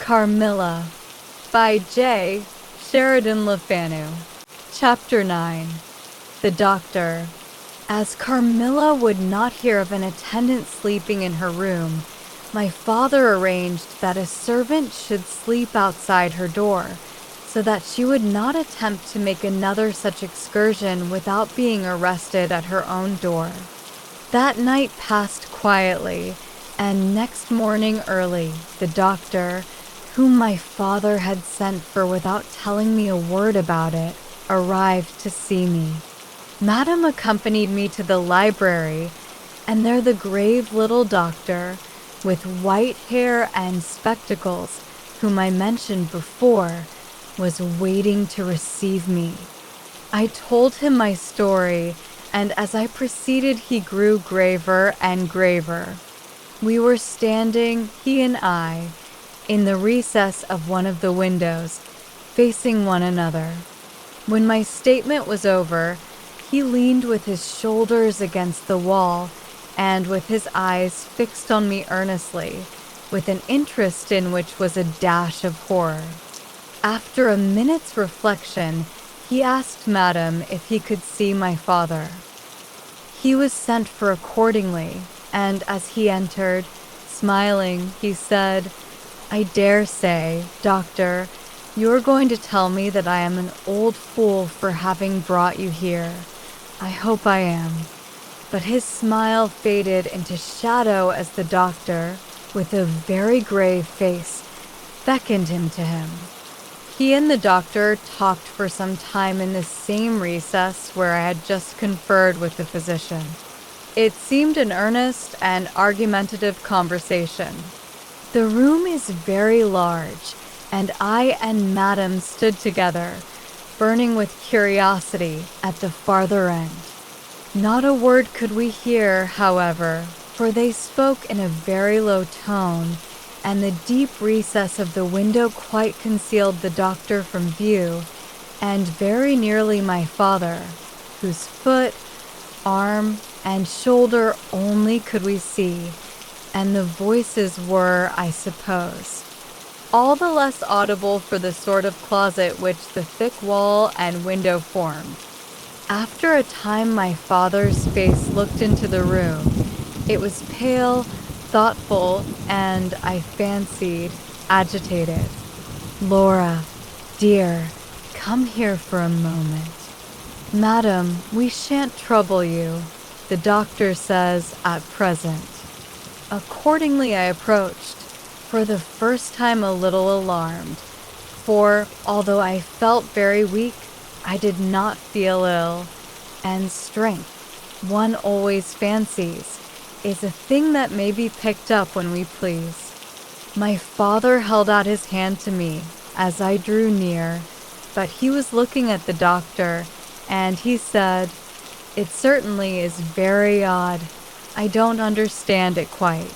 Carmilla by J. Sheridan Le Fanu. Chapter 9. The Doctor. As Carmilla would not hear of an attendant sleeping in her room, my father arranged that a servant should sleep outside her door, so that she would not attempt to make another such excursion without being arrested at her own door. That night passed quietly, and next morning early, the doctor, whom my father had sent for without telling me a word about it, arrived to see me. Madam accompanied me to the library, and there the grave little doctor, with white hair and spectacles, whom I mentioned before, was waiting to receive me. I told him my story, and as I proceeded he grew graver and graver. We were standing, he and I, in the recess of one of the windows, facing one another. When my statement was over, he leaned with his shoulders against the wall and with his eyes fixed on me earnestly, with an interest in which was a dash of horror. After a minute's reflection, he asked Madam if he could see my father. He was sent for accordingly, and as he entered, smiling, he said, "I dare say, Doctor, you're going to tell me that I am an old fool for having brought you here. I hope I am." But his smile faded into shadow as the doctor, with a very grave face, beckoned him to him. He and the doctor talked for some time in the same recess where I had just conferred with the physician. It seemed an earnest and argumentative conversation. The room is very large, and I and Madam stood together, burning with curiosity at the farther end. Not a word could we hear, however, for they spoke in a very low tone, and the deep recess of the window quite concealed the doctor from view, and very nearly my father, whose foot, arm, and shoulder only could we see, and the voices were, I suppose, all the less audible for the sort of closet which the thick wall and window formed. After a time my father's face looked into the room. It was pale, thoughtful, and, I fancied, agitated. "Laura, dear, come here for a moment." "Madam, we shan't trouble you," the doctor says at present. Accordingly I approached, for the first time a little alarmed, for, although I felt very weak, I did not feel ill, and strength, one always fancies, is a thing that may be picked up when we please. My father held out his hand to me as I drew near, but he was looking at the doctor, and he said, "It certainly is very odd. I don't understand it quite.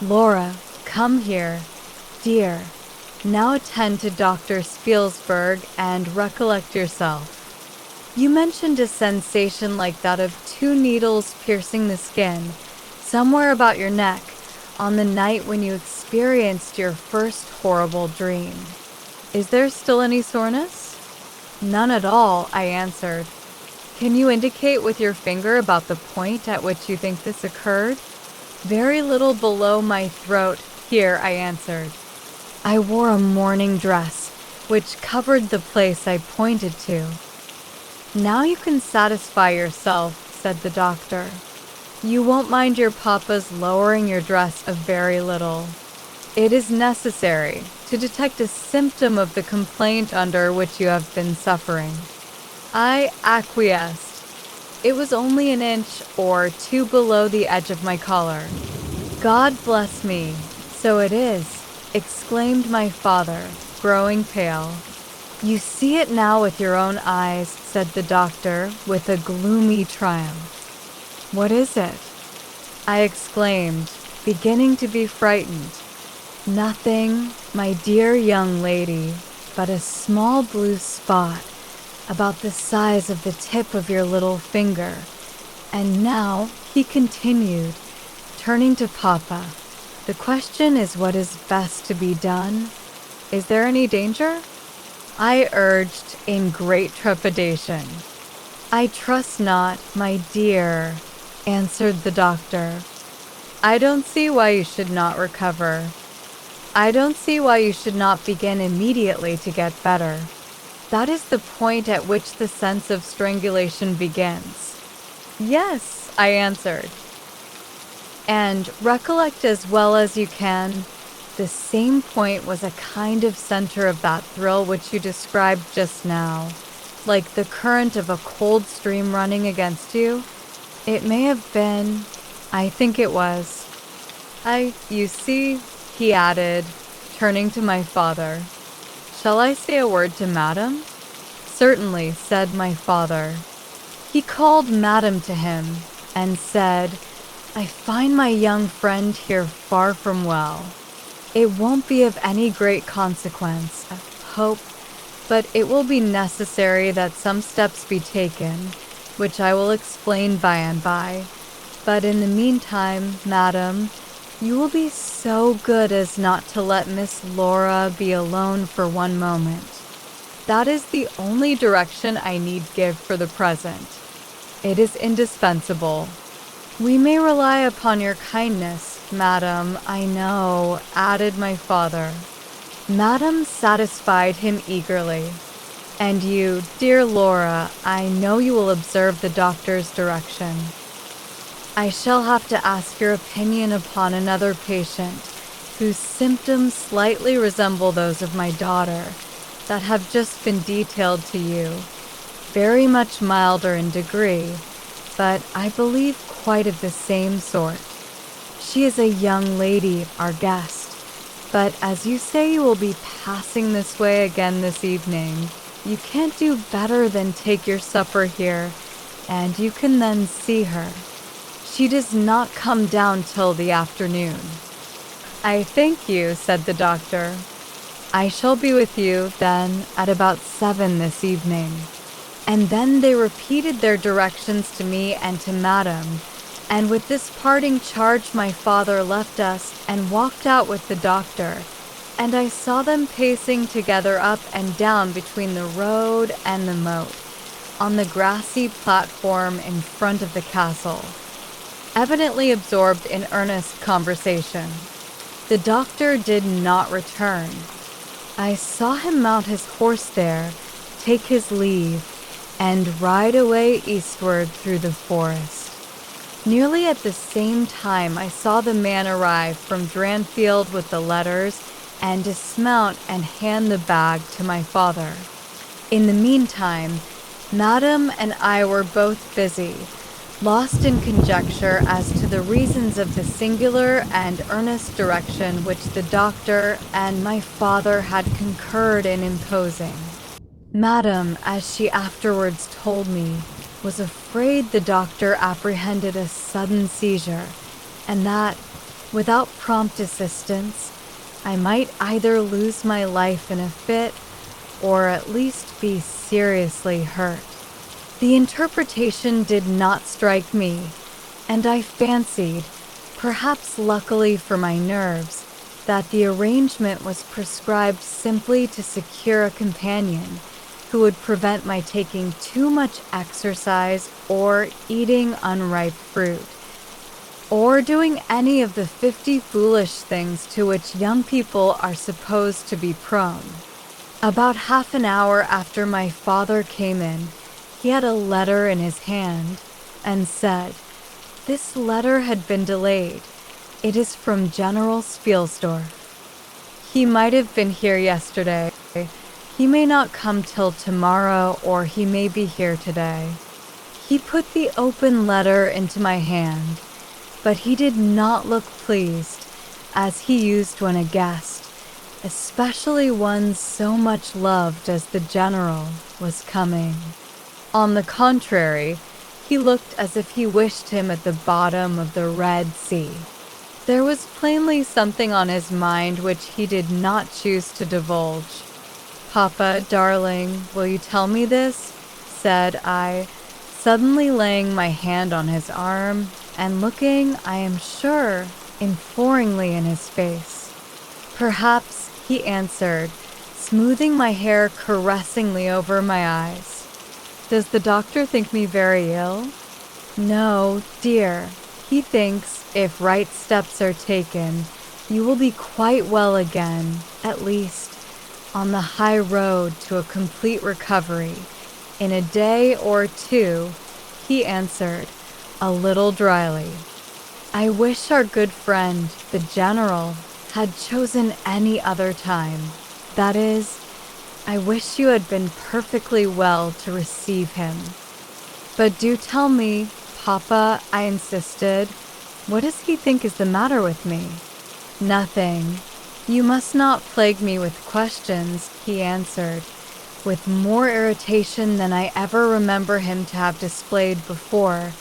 Laura, come here, dear. Now attend to Dr. Spielsberg and recollect yourself. You mentioned a sensation like that of 2 needles piercing the skin, somewhere about your neck, on the night when you experienced your first horrible dream. Is there still any soreness?" "None at all," I answered. "Can you indicate with your finger about the point at which you think this occurred?" "Very little below my throat, here," I answered. I wore a mourning dress, which covered the place I pointed to. "Now you can satisfy yourself," said the doctor. "You won't mind your papa's lowering your dress a very little. It is necessary to detect a symptom of the complaint under which you have been suffering." I acquiesced. It was only an inch or 2 below the edge of my collar. "God bless me, so it is," exclaimed my father, growing pale. "You see it now with your own eyes," said the doctor, with a gloomy triumph. "What is it?" I exclaimed, beginning to be frightened. "Nothing, my dear young lady, but a small blue spot, about the size of the tip of your little finger. And now," he continued, turning to Papa, "the question is what is best to be done? Is there any danger?" I urged in great trepidation. "I trust not, my dear," answered the doctor. "I don't see why you should not recover. I don't see why you should not begin immediately to get better. That is the point at which the sense of strangulation begins." "Yes," I answered. "And recollect as well as you can, the same point was a kind of center of that thrill which you described just now, like the current of a cold stream running against you. It may have been, I think it was. You see," he added, turning to my father. "Shall I say a word to Madam?" "Certainly," said my father. He called Madam to him and said, "I find my young friend here far from well. It won't be of any great consequence, I hope, but it will be necessary that some steps be taken, which I will explain by and by. But in the meantime, Madam, you will be so good as not to let Miss Laura be alone for one moment. That is the only direction I need give for the present. It is indispensable." "We may rely upon your kindness, Madam, I know," added my father. Madam satisfied him eagerly. "And you, dear Laura, I know you will observe the doctor's direction. I shall have to ask your opinion upon another patient, whose symptoms slightly resemble those of my daughter, that have just been detailed to you, very much milder in degree, but I believe quite of the same sort. She is a young lady, our guest, but as you say you will be passing this way again this evening, you can't do better than take your supper here, and you can then see her. She does not come down till the afternoon." "I thank you," said the doctor. "I shall be with you, then, at about 7 this evening." And then they repeated their directions to me and to Madam, and with this parting charge my father left us and walked out with the doctor, and I saw them pacing together up and down between the road and the moat, on the grassy platform in front of the castle, evidently absorbed in earnest conversation. The doctor did not return. I saw him mount his horse there, take his leave, and ride away eastward through the forest. Nearly at the same time I saw the man arrive from Dranfield with the letters and dismount and hand the bag to my father. In the meantime, Madam and I were both busy, lost in conjecture as to the reasons of the singular and earnest direction which the doctor and my father had concurred in imposing. Madam, as she afterwards told me, was afraid the doctor apprehended a sudden seizure, and that, without prompt assistance, I might either lose my life in a fit, or at least be seriously hurt. The interpretation did not strike me, and I fancied, perhaps luckily for my nerves, that the arrangement was prescribed simply to secure a companion who would prevent my taking too much exercise or eating unripe fruit, or doing any of the 50 foolish things to which young people are supposed to be prone. About half an hour after my father came in, he had a letter in his hand and said, "This letter had been delayed. It is from General Spielsdorf. He might have been here yesterday. He may not come till tomorrow, or he may be here today." He put the open letter into my hand, but he did not look pleased, as he used when a guest, especially one so much loved as the general, was coming. On the contrary, he looked as if he wished him at the bottom of the Red Sea. There was plainly something on his mind which he did not choose to divulge. "Papa, darling, will you tell me this?" said I, suddenly laying my hand on his arm and looking, I am sure, imploringly in his face. "Perhaps he answered, smoothing my hair caressingly over my eyes. Does the doctor think me very ill? No, dear. He thinks, if right steps are taken, you will be quite well again, at least on the high road to a complete recovery. In a day or two, he answered, a little dryly. I wish our good friend, the General, had chosen any other time. That is, I wish you had been perfectly well to receive him. But do tell me, Papa, I insisted, what does he think is the matter with me? Nothing. You must not plague me with questions, he answered, with more irritation than I ever remember him to have displayed before,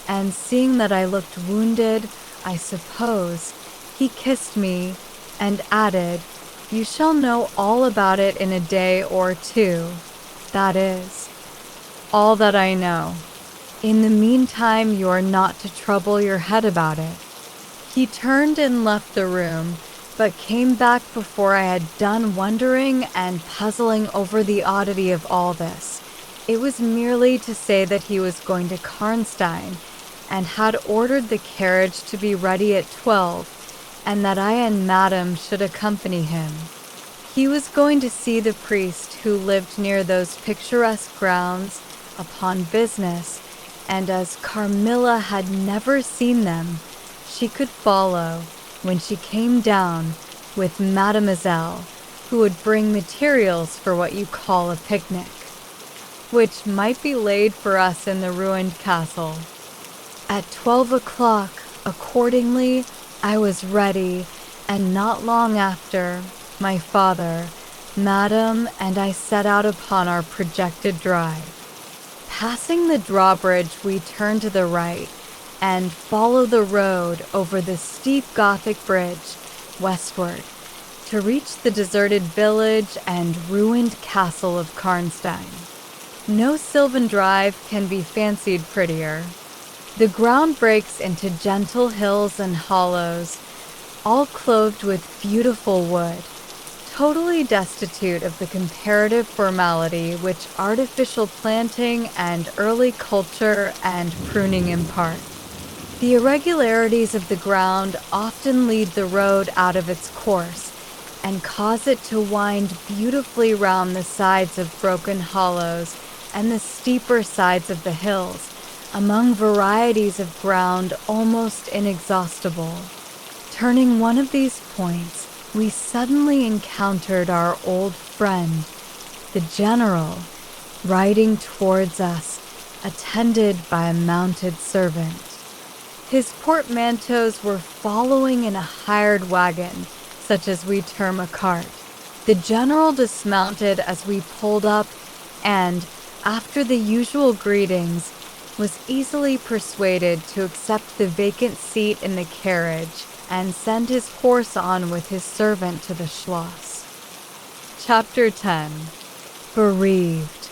and seeing that I looked wounded, I suppose, he kissed me and added, you shall know all about it in a day or two. That is, all that I know. In the meantime, you are not to trouble your head about it. He turned and left the room, but came back before I had done wondering and puzzling over the oddity of all this. It was merely to say that he was going to Karnstein, and had ordered the carriage to be ready at 12, and that I and Madame should accompany him. He was going to see the priest who lived near those picturesque grounds upon business, and as Carmilla had never seen them, she could follow when she came down with Mademoiselle, who would bring materials for what you call a picnic, which might be laid for us in the ruined castle. At 12 o'clock, accordingly, I was ready, and not long after, my father, Madame, and I set out upon our projected drive. Passing the drawbridge, we turned to the right, and follow the road over the steep Gothic bridge westward, to reach the deserted village and ruined castle of Karnstein. No sylvan drive can be fancied prettier. The ground breaks into gentle hills and hollows, all clothed with beautiful wood, totally destitute of the comparative formality which artificial planting and early culture and pruning impart. The irregularities of the ground often lead the road out of its course and cause it to wind beautifully round the sides of broken hollows and the steeper sides of the hills, among varieties of ground almost inexhaustible. Turning one of these points, we suddenly encountered our old friend, the General, riding towards us, attended by a mounted servant. His portmanteaus were following in a hired wagon, such as we term a cart. The General dismounted as we pulled up and, after the usual greetings, was easily persuaded to accept the vacant seat in the carriage and send his horse on with his servant to the Schloss. Chapter 10. Bereaved.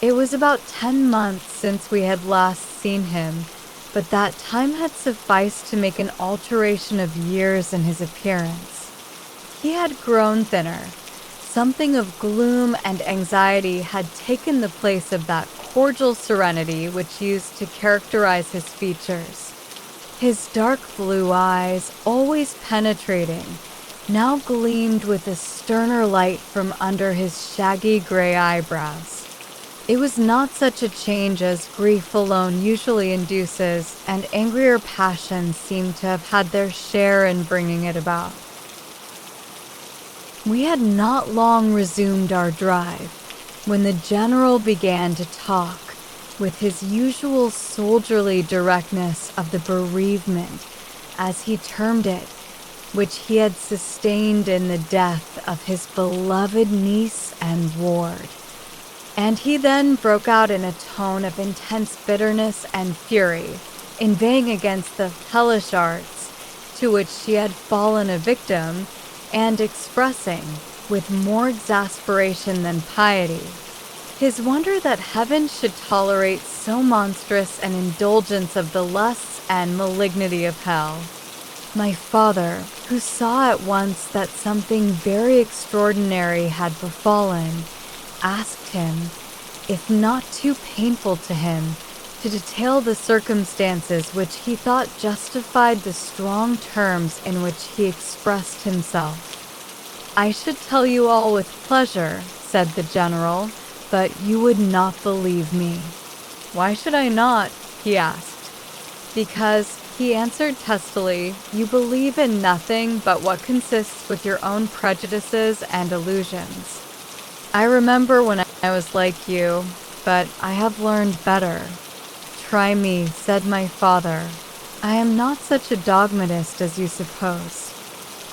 It was about 10 months since we had last seen him, but that time had sufficed to make an alteration of years in his appearance. He had grown thinner. Something of gloom and anxiety had taken the place of that cordial serenity which used to characterize his features. His dark blue eyes, always penetrating, now gleamed with a sterner light from under his shaggy gray eyebrows. It was not such a change as grief alone usually induces, and angrier passions seem to have had their share in bringing it about. We had not long resumed our drive when the General began to talk, with his usual soldierly directness, of the bereavement, as he termed it, which he had sustained in the death of his beloved niece and ward. And he then broke out in a tone of intense bitterness and fury, inveighing against the hellish arts to which she had fallen a victim, and expressing, with more exasperation than piety, his wonder that heaven should tolerate so monstrous an indulgence of the lusts and malignity of hell. My father, who saw at once that something very extraordinary had befallen, asked him, if not too painful to him, to detail the circumstances which he thought justified the strong terms in which he expressed himself. I should tell you all with pleasure, said the general, but you would not believe me. Why should I not? He asked. Because, he answered testily, you believe in nothing but what consists with your own prejudices and illusions. I remember when I was like you, but I have learned better. Try me, said my father. I am not such a dogmatist as you suppose.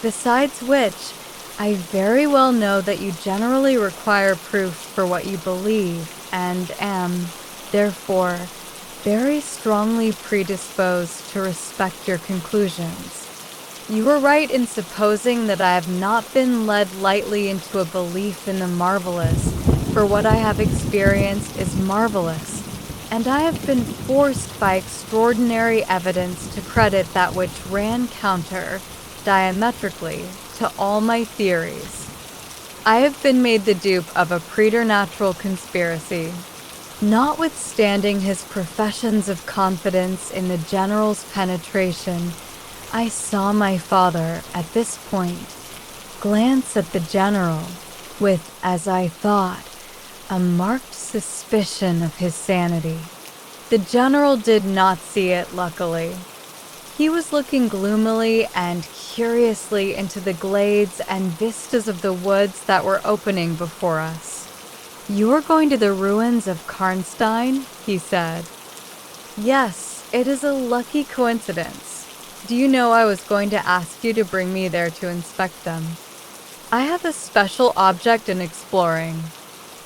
Besides which, I very well know that you generally require proof for what you believe, and am, therefore, very strongly predisposed to respect your conclusions. You were right in supposing that I have not been led lightly into a belief in the marvelous, for what I have experienced is marvelous, and I have been forced by extraordinary evidence to credit that which ran counter, diametrically, to all my theories. I have been made the dupe of a preternatural conspiracy. Notwithstanding his professions of confidence in the general's penetration, I saw my father, at this point, glance at the general with, as I thought, a marked suspicion of his sanity. The general did not see it, luckily. He was looking gloomily and curiously into the glades and vistas of the woods that were opening before us. You are going to the ruins of Karnstein? He said. Yes, it is a lucky coincidence. Do you know I was going to ask you to bring me there to inspect them? I have a special object in exploring.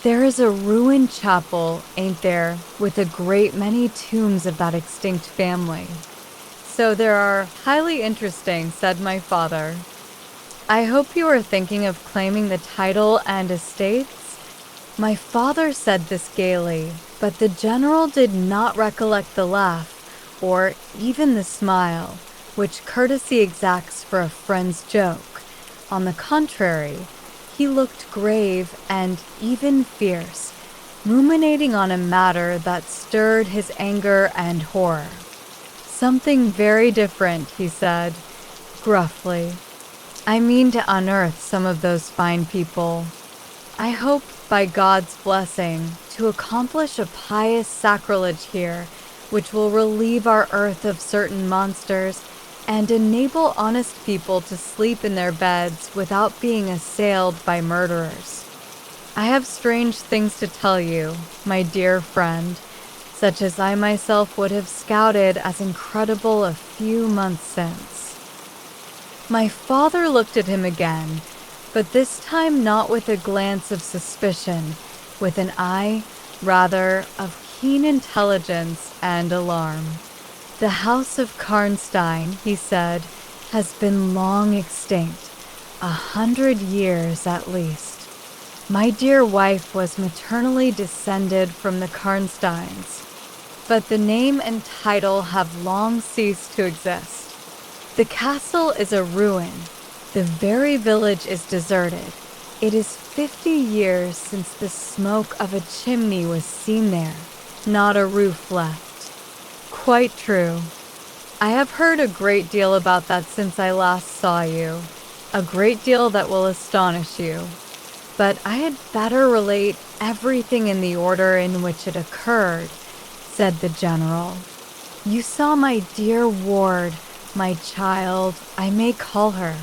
There is a ruined chapel, ain't there, with a great many tombs of that extinct family. So there are. Highly interesting, said my father. I hope you are thinking of claiming the title and estates? My father said this gaily, but the general did not recollect the laugh, or even the smile, which courtesy exacts for a friend's joke. On the contrary, he looked grave and even fierce, ruminating on a matter that stirred his anger and horror. Something very different, he said, gruffly. I mean to unearth some of those fine people. I hope, by God's blessing, to accomplish a pious sacrilege here, which will relieve our earth of certain monsters and enable honest people to sleep in their beds without being assailed by murderers. I have strange things to tell you, my dear friend, such as I myself would have scouted as incredible a few months since. My father looked at him again, but this time not with a glance of suspicion, with an eye, rather, of keen intelligence and alarm. The house of Karnstein, he said, has been long extinct, 100 years at least. My dear wife was maternally descended from the Karnsteins, but the name and title have long ceased to exist. The castle is a ruin. The very village is deserted. It is 50 years since the smoke of a chimney was seen there, not a roof left. Quite true. I have heard a great deal about that since I last saw you, a great deal that will astonish you. But I had better relate everything in the order in which it occurred, said the general. You saw my dear ward, my child, I may call her.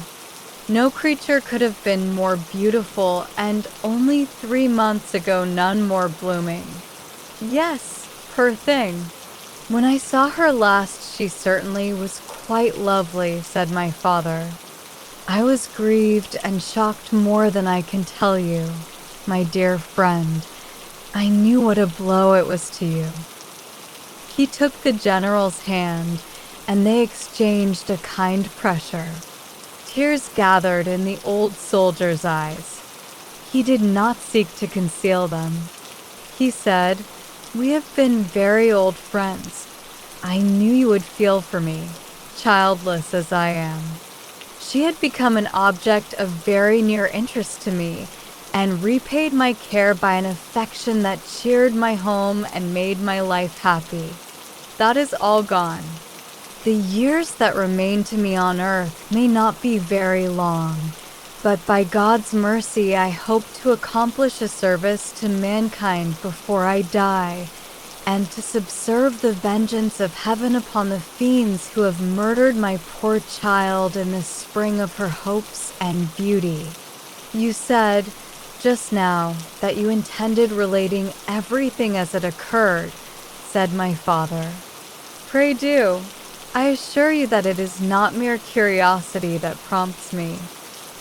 No creature could have been more beautiful, and only 3 months ago none more blooming. Yes, poor thing. When I saw her last, she certainly was quite lovely, said my father. I was grieved and shocked more than I can tell you, my dear friend. I knew what a blow it was to you. He took the general's hand, and they exchanged a kind pressure. Tears gathered in the old soldier's eyes. He did not seek to conceal them. He said, "We have been very old friends. I knew you would feel for me. childless as I am. She had become an object of very near interest to me, and repaid my care by an affection that cheered my home and made my life happy. That is all gone. The years that remain to me on earth may not be very long, but by God's mercy I hope to accomplish a service to mankind before I die, and to subserve the vengeance of heaven upon the fiends who have murdered my poor child in the spring of her hopes and beauty. You said, just now, that you intended relating everything as it occurred, said my father. Pray do. I assure you that it is not mere curiosity that prompts me.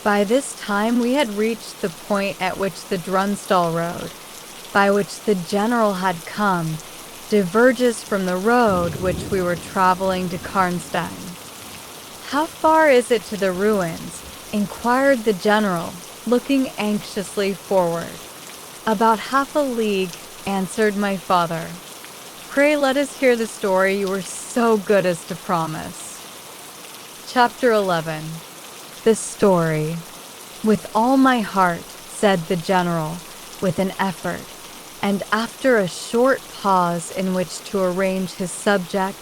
By this time we had reached the point at which the Drunstall road, by which the general had come, diverges from the road which we were traveling to Karnstein. How far is it to the ruins? Inquired the general, looking anxiously forward. About half a league, answered my father. Pray let us hear the story you were so good as to promise. Chapter 11. The story. With all my heart, said the general, with an effort, and after a short pause in which to arrange his subject,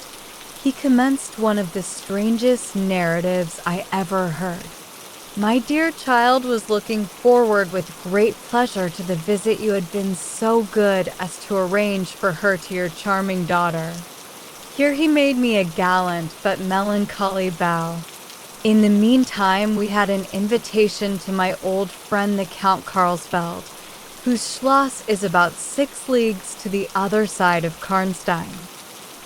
he commenced one of the strangest narratives I ever heard. My dear child was looking forward with great pleasure to the visit you had been so good as to arrange for her to your charming daughter. Here he made me a gallant but melancholy bow. In the meantime, we had an invitation to my old friend the Count Karlsfeld, whose schloss is about 6 leagues to the other side of Karnstein.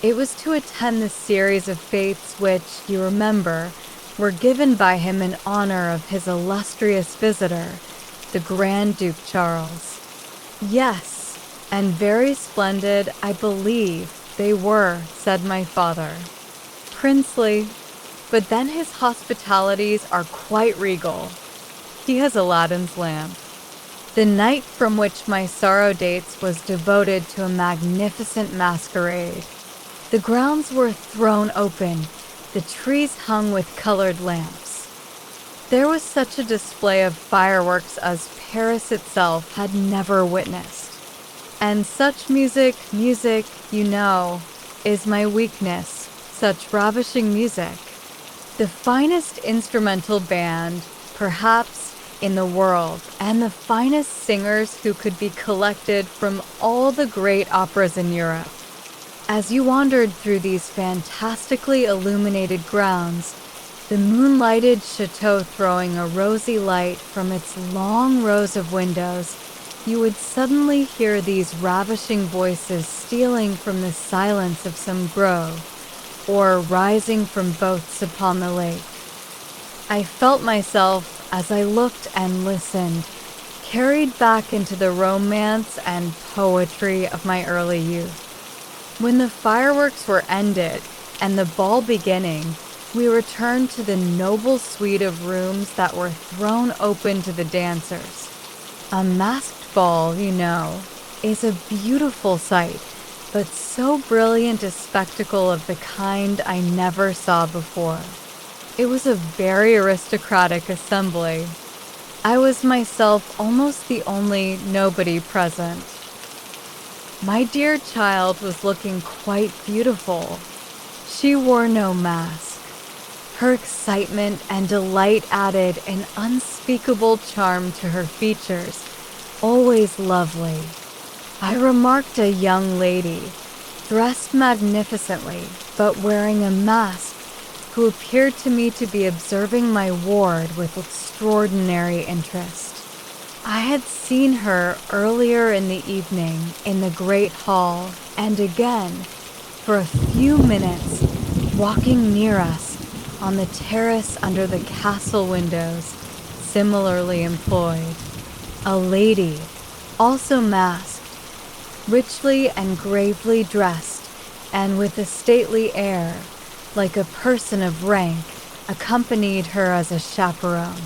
It was to attend the series of fêtes which, you remember, were given by him in honor of his illustrious visitor, the Grand Duke Charles. Yes, and very splendid, I believe, they were, said my father. Princely, but then his hospitalities are quite regal. He has Aladdin's lamp. The night from which my sorrow dates was devoted to a magnificent masquerade. The grounds were thrown open, the trees hung with colored lamps. There was such a display of fireworks as Paris itself had never witnessed. And such music, you know, is my weakness, such ravishing music. The finest instrumental band, perhaps, in the world, and the finest singers who could be collected from all the great operas in Europe. As you wandered through these fantastically illuminated grounds, the moonlighted chateau throwing a rosy light from its long rows of windows, you would suddenly hear these ravishing voices stealing from the silence of some grove, or rising from boats upon the lake. I felt myself, as I looked and listened, carried back into the romance and poetry of my early youth. When the fireworks were ended and the ball beginning, we returned to the noble suite of rooms that were thrown open to the dancers. A masked ball, you know, is a beautiful sight, but so brilliant a spectacle of the kind I never saw before. It was a very aristocratic assembly. I was myself almost the only nobody present. My dear child was looking quite beautiful. She wore no mask. Her excitement and delight added an unspeakable charm to her features, always lovely. I remarked a young lady, dressed magnificently, but wearing a mask, who appeared to me to be observing my ward with extraordinary interest. I had seen her earlier in the evening in the great hall, and again, for a few minutes, walking near us on the terrace under the castle windows, similarly employed. A lady, also masked, richly and gravely dressed, and with a stately air, like a person of rank, accompanied her as a chaperone.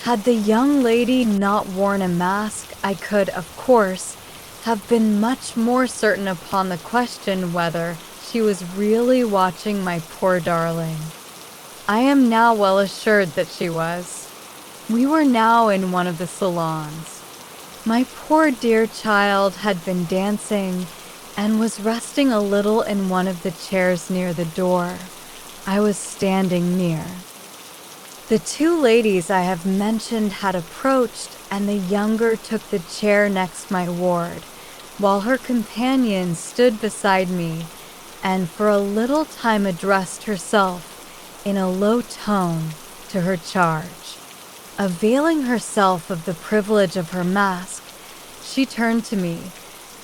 Had the young lady not worn a mask, I could, of course, have been much more certain upon the question whether she was really watching my poor darling. I am now well assured that she was. We were now in one of the salons. My poor dear child had been dancing and was resting a little in one of the chairs near the door. I was standing near. The two ladies I have mentioned had approached, and the younger took the chair next my ward, while her companion stood beside me and for a little time addressed herself in a low tone to her charge. Availing herself of the privilege of her mask, she turned to me,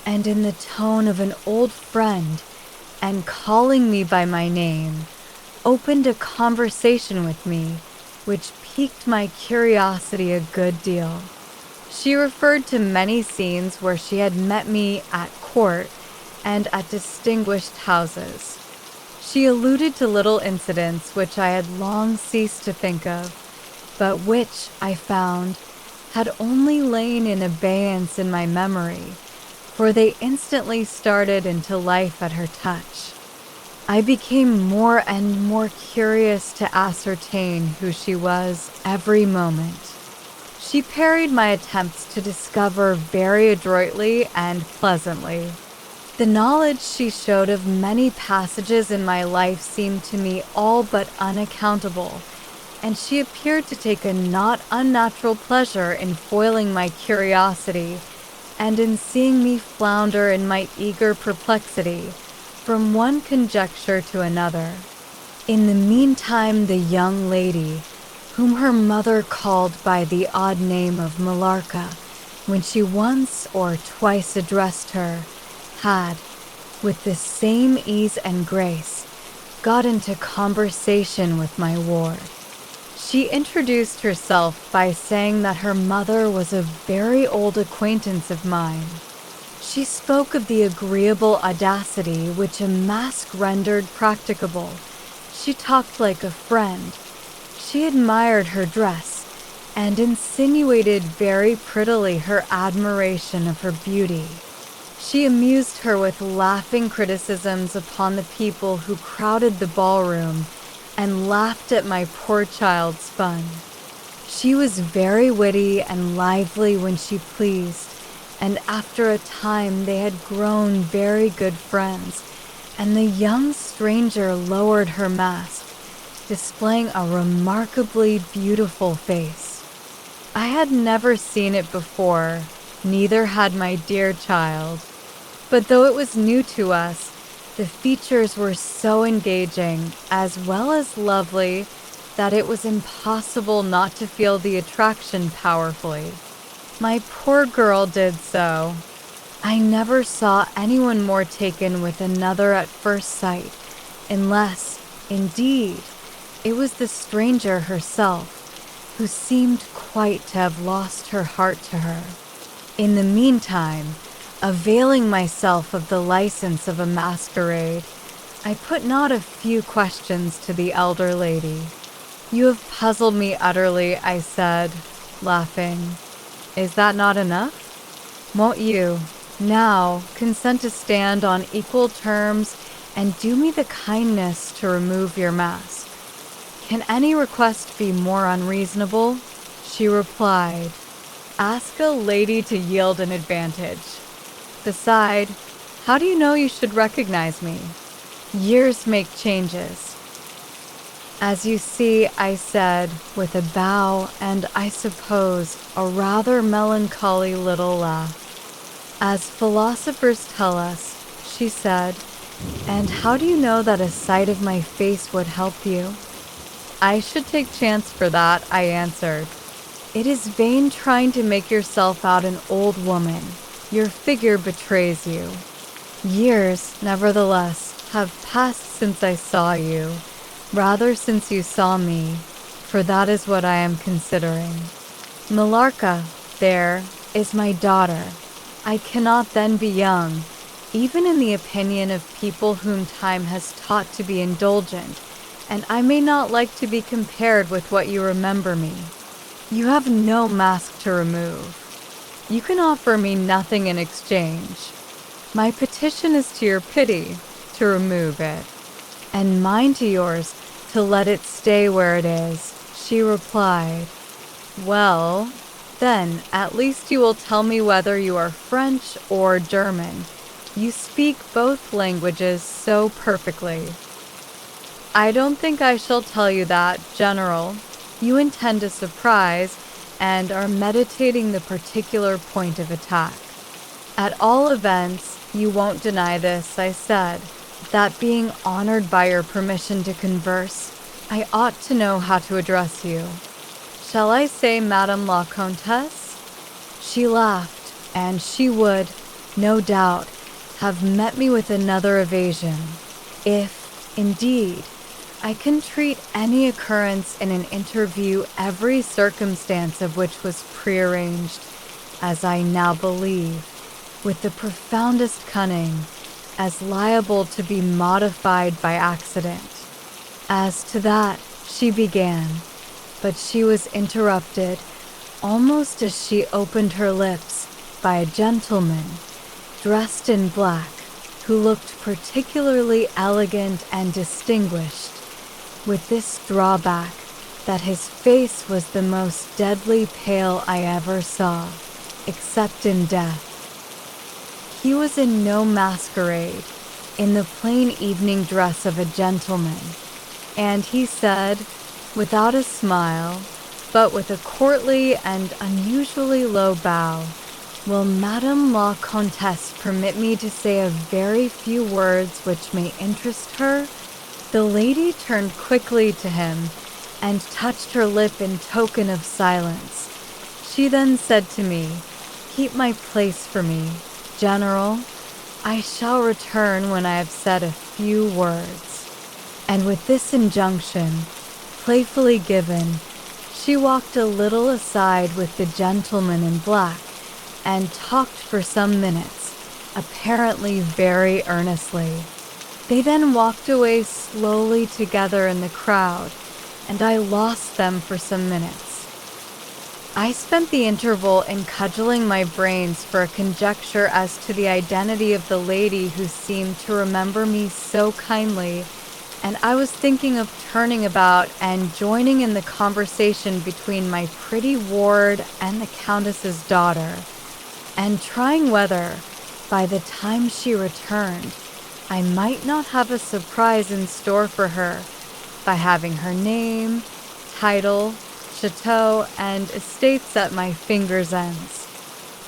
and in the tone of an old friend, and calling me by my name, opened a conversation with me, which piqued my curiosity a good deal. She referred to many scenes where she had met me at court and at distinguished houses. She alluded to little incidents which I had long ceased to think of, but which, I found, had only lain in abeyance in my memory, for they instantly started into life at her touch. I became more and more curious to ascertain who she was every moment. She parried my attempts to discover very adroitly and pleasantly. The knowledge she showed of many passages in my life seemed to me all but unaccountable, and she appeared to take a not unnatural pleasure in foiling my curiosity and in seeing me flounder in my eager perplexity from one conjecture to another. In the meantime, the young lady, whom her mother called by the odd name of Millarca, when she once or twice addressed her, had, with the same ease and grace, got into conversation with my ward. She introduced herself by saying that her mother was a very old acquaintance of mine. She spoke of the agreeable audacity which a mask rendered practicable. She talked like a friend. She admired her dress, and insinuated very prettily her admiration of her beauty. She amused her with laughing criticisms upon the people who crowded the ballroom and laughed at my poor child's fun. She was very witty and lively when she pleased, and after a time they had grown very good friends, and the young stranger lowered her mask, displaying a remarkably beautiful face. I had never seen it before, neither had my dear child. But though it was new to us, the features were so engaging, as well as lovely, that it was impossible not to feel the attraction powerfully. My poor girl did so. I never saw anyone more taken with another at first sight, unless, indeed, it was the stranger herself, who seemed quite to have lost her heart to her. In the meantime, availing myself of the license of a masquerade, I put not a few questions to the elder lady. "You have puzzled me utterly," I said, laughing. "Is that not enough? Won't you, now, consent to stand on equal terms and do me the kindness to remove your mask? Can any request be more unreasonable?" She replied, "Ask a lady to yield an advantage. Beside, how do you know you should recognize me? Years make changes." "As you see," I said, with a bow and, I suppose, a rather melancholy little laugh. "As philosophers tell us," she said. "And how do you know that a sight of my face would help you?" "I should take chance for that," I answered. "It is vain trying to make yourself out an old woman. Your figure betrays you. Years, nevertheless, have passed since I saw you, rather since you saw me, for that is what I am considering. Millarca, there, is my daughter. I cannot then be young, even in the opinion of people whom time has taught to be indulgent, and I may not like to be compared with what you remember me. You have no mask to remove. You can offer me nothing in exchange. My petition is to your pity, to remove it, and mine to yours to let it stay where it is," she replied. "Well, then, at least you will tell me whether you are French or German. You speak both languages so perfectly." "I don't think I shall tell you that, General. You intend a surprise and are meditating the particular point of attack." "At all events, you won't deny this," I said, "that being honored by your permission to converse, I ought to know how to address you. Shall I say Madame la Comtesse?" She laughed, and she would, no doubt, have met me with another evasion, if, indeed, I can treat any occurrence in an interview every circumstance of which was prearranged, as I now believe, with the profoundest cunning, as liable to be modified by accident. "As to that," she began, but she was interrupted, almost as she opened her lips, by a gentleman, dressed in black, who looked particularly elegant and distinguished, with this drawback, that his face was the most deadly pale I ever saw, except in death. He was in no masquerade, in the plain evening dress of a gentleman, and he said, without a smile, but with a courtly and unusually low bow, "Will Madame la Comtesse permit me to say a very few words which may interest her?" The lady turned quickly to him and touched her lip in token of silence. She then said to me, "Keep my place for me, General. I shall return when I have said a few words." And with this injunction, playfully given, she walked a little aside with the gentleman in black and talked for some minutes, apparently very earnestly. They then walked away slowly together in the crowd, and I lost them for some minutes. I spent the interval in cudgeling my brains for a conjecture as to the identity of the lady who seemed to remember me so kindly, and I was thinking of turning about and joining in the conversation between my pretty ward and the Countess's daughter, and trying whether, by the time she returned, I might not have a surprise in store for her by having her name, title, chateau, and estates at my fingers' ends.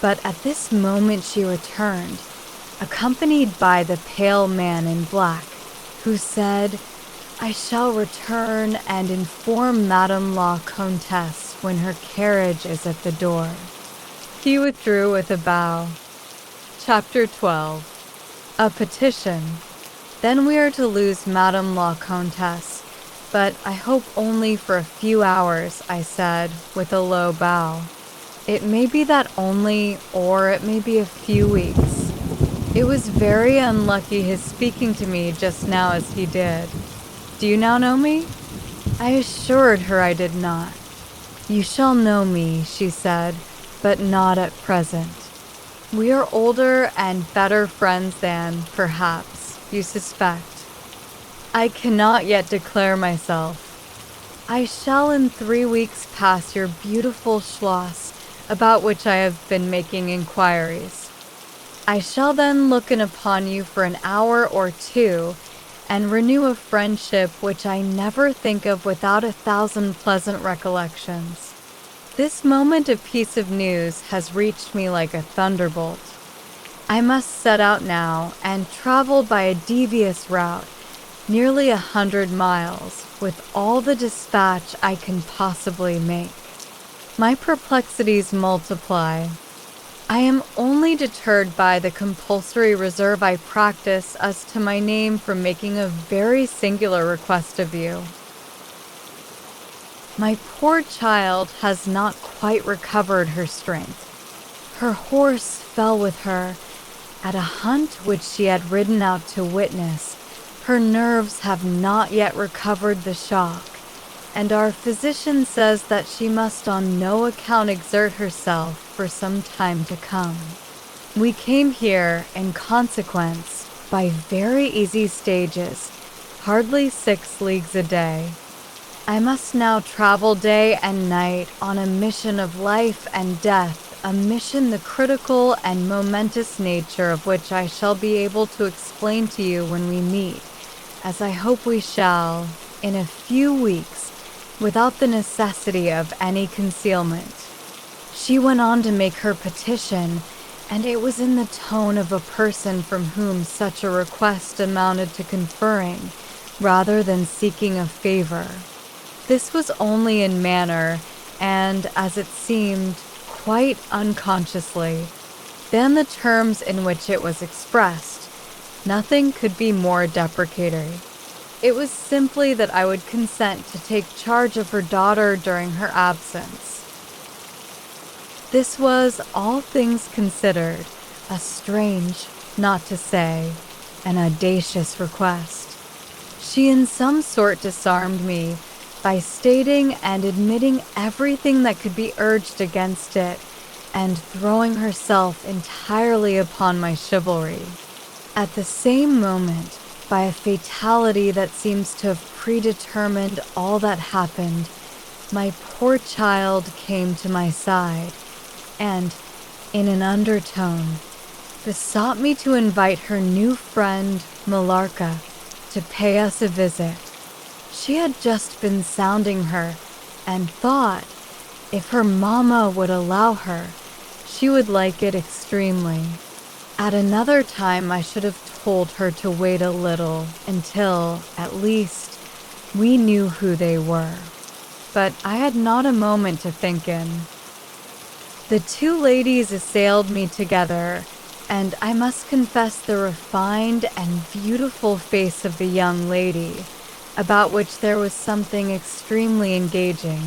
But at this moment she returned, accompanied by the pale man in black, who said, "I shall return and inform Madame la Comtesse when her carriage is at the door." He withdrew with a bow. Chapter 12. A petition. "Then we are to lose Madame la Comtesse, but I hope only for a few hours," I said, with a low bow. "It may be that only, or it may be a few weeks. It was very unlucky his speaking to me just now as he did. Do you now know me?" I assured her I did not. "You shall know me," she said, "but not at present. We are older and better friends than, perhaps, you suspect. I cannot yet declare myself. I shall in 3 weeks pass your beautiful Schloss, about which I have been making inquiries. I shall then look in upon you for an hour or two, and renew a friendship which I never think of without 1,000 pleasant recollections. This moment of piece of news has reached me like a thunderbolt. I must set out now, and travel by a devious route, nearly 100 miles, with all the dispatch I can possibly make. My perplexities multiply. I am only deterred by the compulsory reserve I practice as to my name from making a very singular request of you. My poor child has not quite recovered her strength. Her horse fell with her at a hunt which she had ridden out to witness. Her nerves have not yet recovered the shock, and our physician says that she must on no account exert herself for some time to come. We came here, in consequence, by very easy stages, hardly 6 leagues a day. I must now travel day and night on a mission of life and death, a mission the critical and momentous nature of which I shall be able to explain to you when we meet, as I hope we shall, in a few weeks, without the necessity of any concealment." She went on to make her petition, and it was in the tone of a person from whom such a request amounted to conferring, rather than seeking a favor. This was only in manner, and, as it seemed, quite unconsciously. Then the terms in which it was expressed, nothing could be more deprecatory. It was simply that I would consent to take charge of her daughter during her absence. This was, all things considered, a strange, not to say, an audacious request. She in some sort disarmed me by stating and admitting everything that could be urged against it, and throwing herself entirely upon my chivalry. At the same moment, by a fatality that seems to have predetermined all that happened, my poor child came to my side, and, in an undertone, besought me to invite her new friend, Millarca, to pay us a visit. She had just been sounding her, and thought, if her mamma would allow her, she would like it extremely. At another time I should have told her to wait a little until, at least, we knew who they were. But I had not a moment to think in. The two ladies assailed me together, and I must confess the refined and beautiful face of the young lady, about which there was something extremely engaging,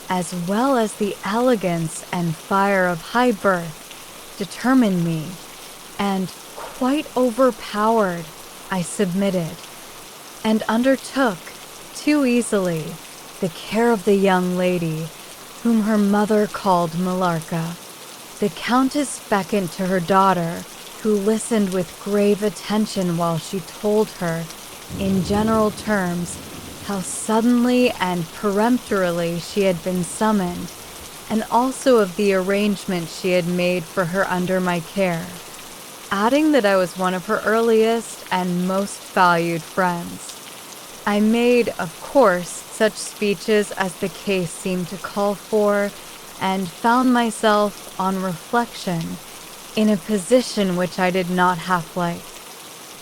as well as the elegance and fire of high birth, determined me, and, quite overpowered, I submitted, and undertook, too easily, the care of the young lady, whom her mother called Millarca. The Countess beckoned to her daughter, who listened with grave attention while she told her, in general terms, how suddenly and peremptorily she had been summoned, and also of the arrangement she had made for her under my care, adding that I was one of her earliest and most valued friends. I made, of course, such speeches as the case seemed to call for, and found myself, on reflection, in a position which I did not half like.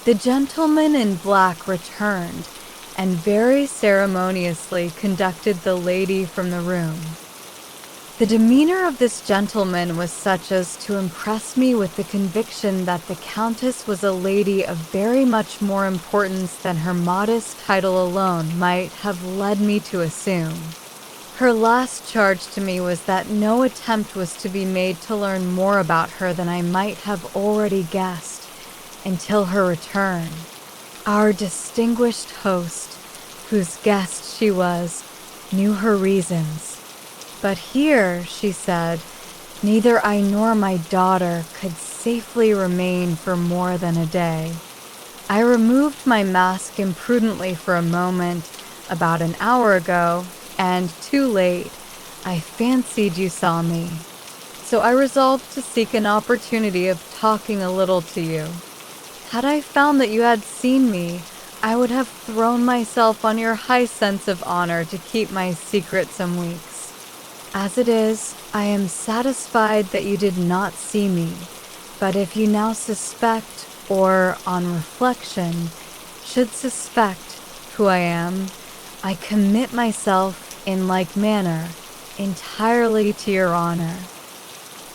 The gentleman in black returned, and very ceremoniously conducted the lady from the room. The demeanor of this gentleman was such as to impress me with the conviction that the Countess was a lady of very much more importance than her modest title alone might have led me to assume. Her last charge to me was that no attempt was to be made to learn more about her than I might have already guessed, until her return. Our distinguished host, whose guest she was, knew her reasons. But here, she said, neither I nor my daughter could safely remain for more than a day. I removed my mask imprudently for a moment, about an hour ago, and too late, I fancied you saw me. So I resolved to seek an opportunity of talking a little to you. Had I found that you had seen me, I would have thrown myself on your high sense of honor to keep my secret some weeks. As it is, I am satisfied that you did not see me, but if you now suspect, or, on reflection, should suspect who I am, I commit myself, in like manner, entirely to your honor.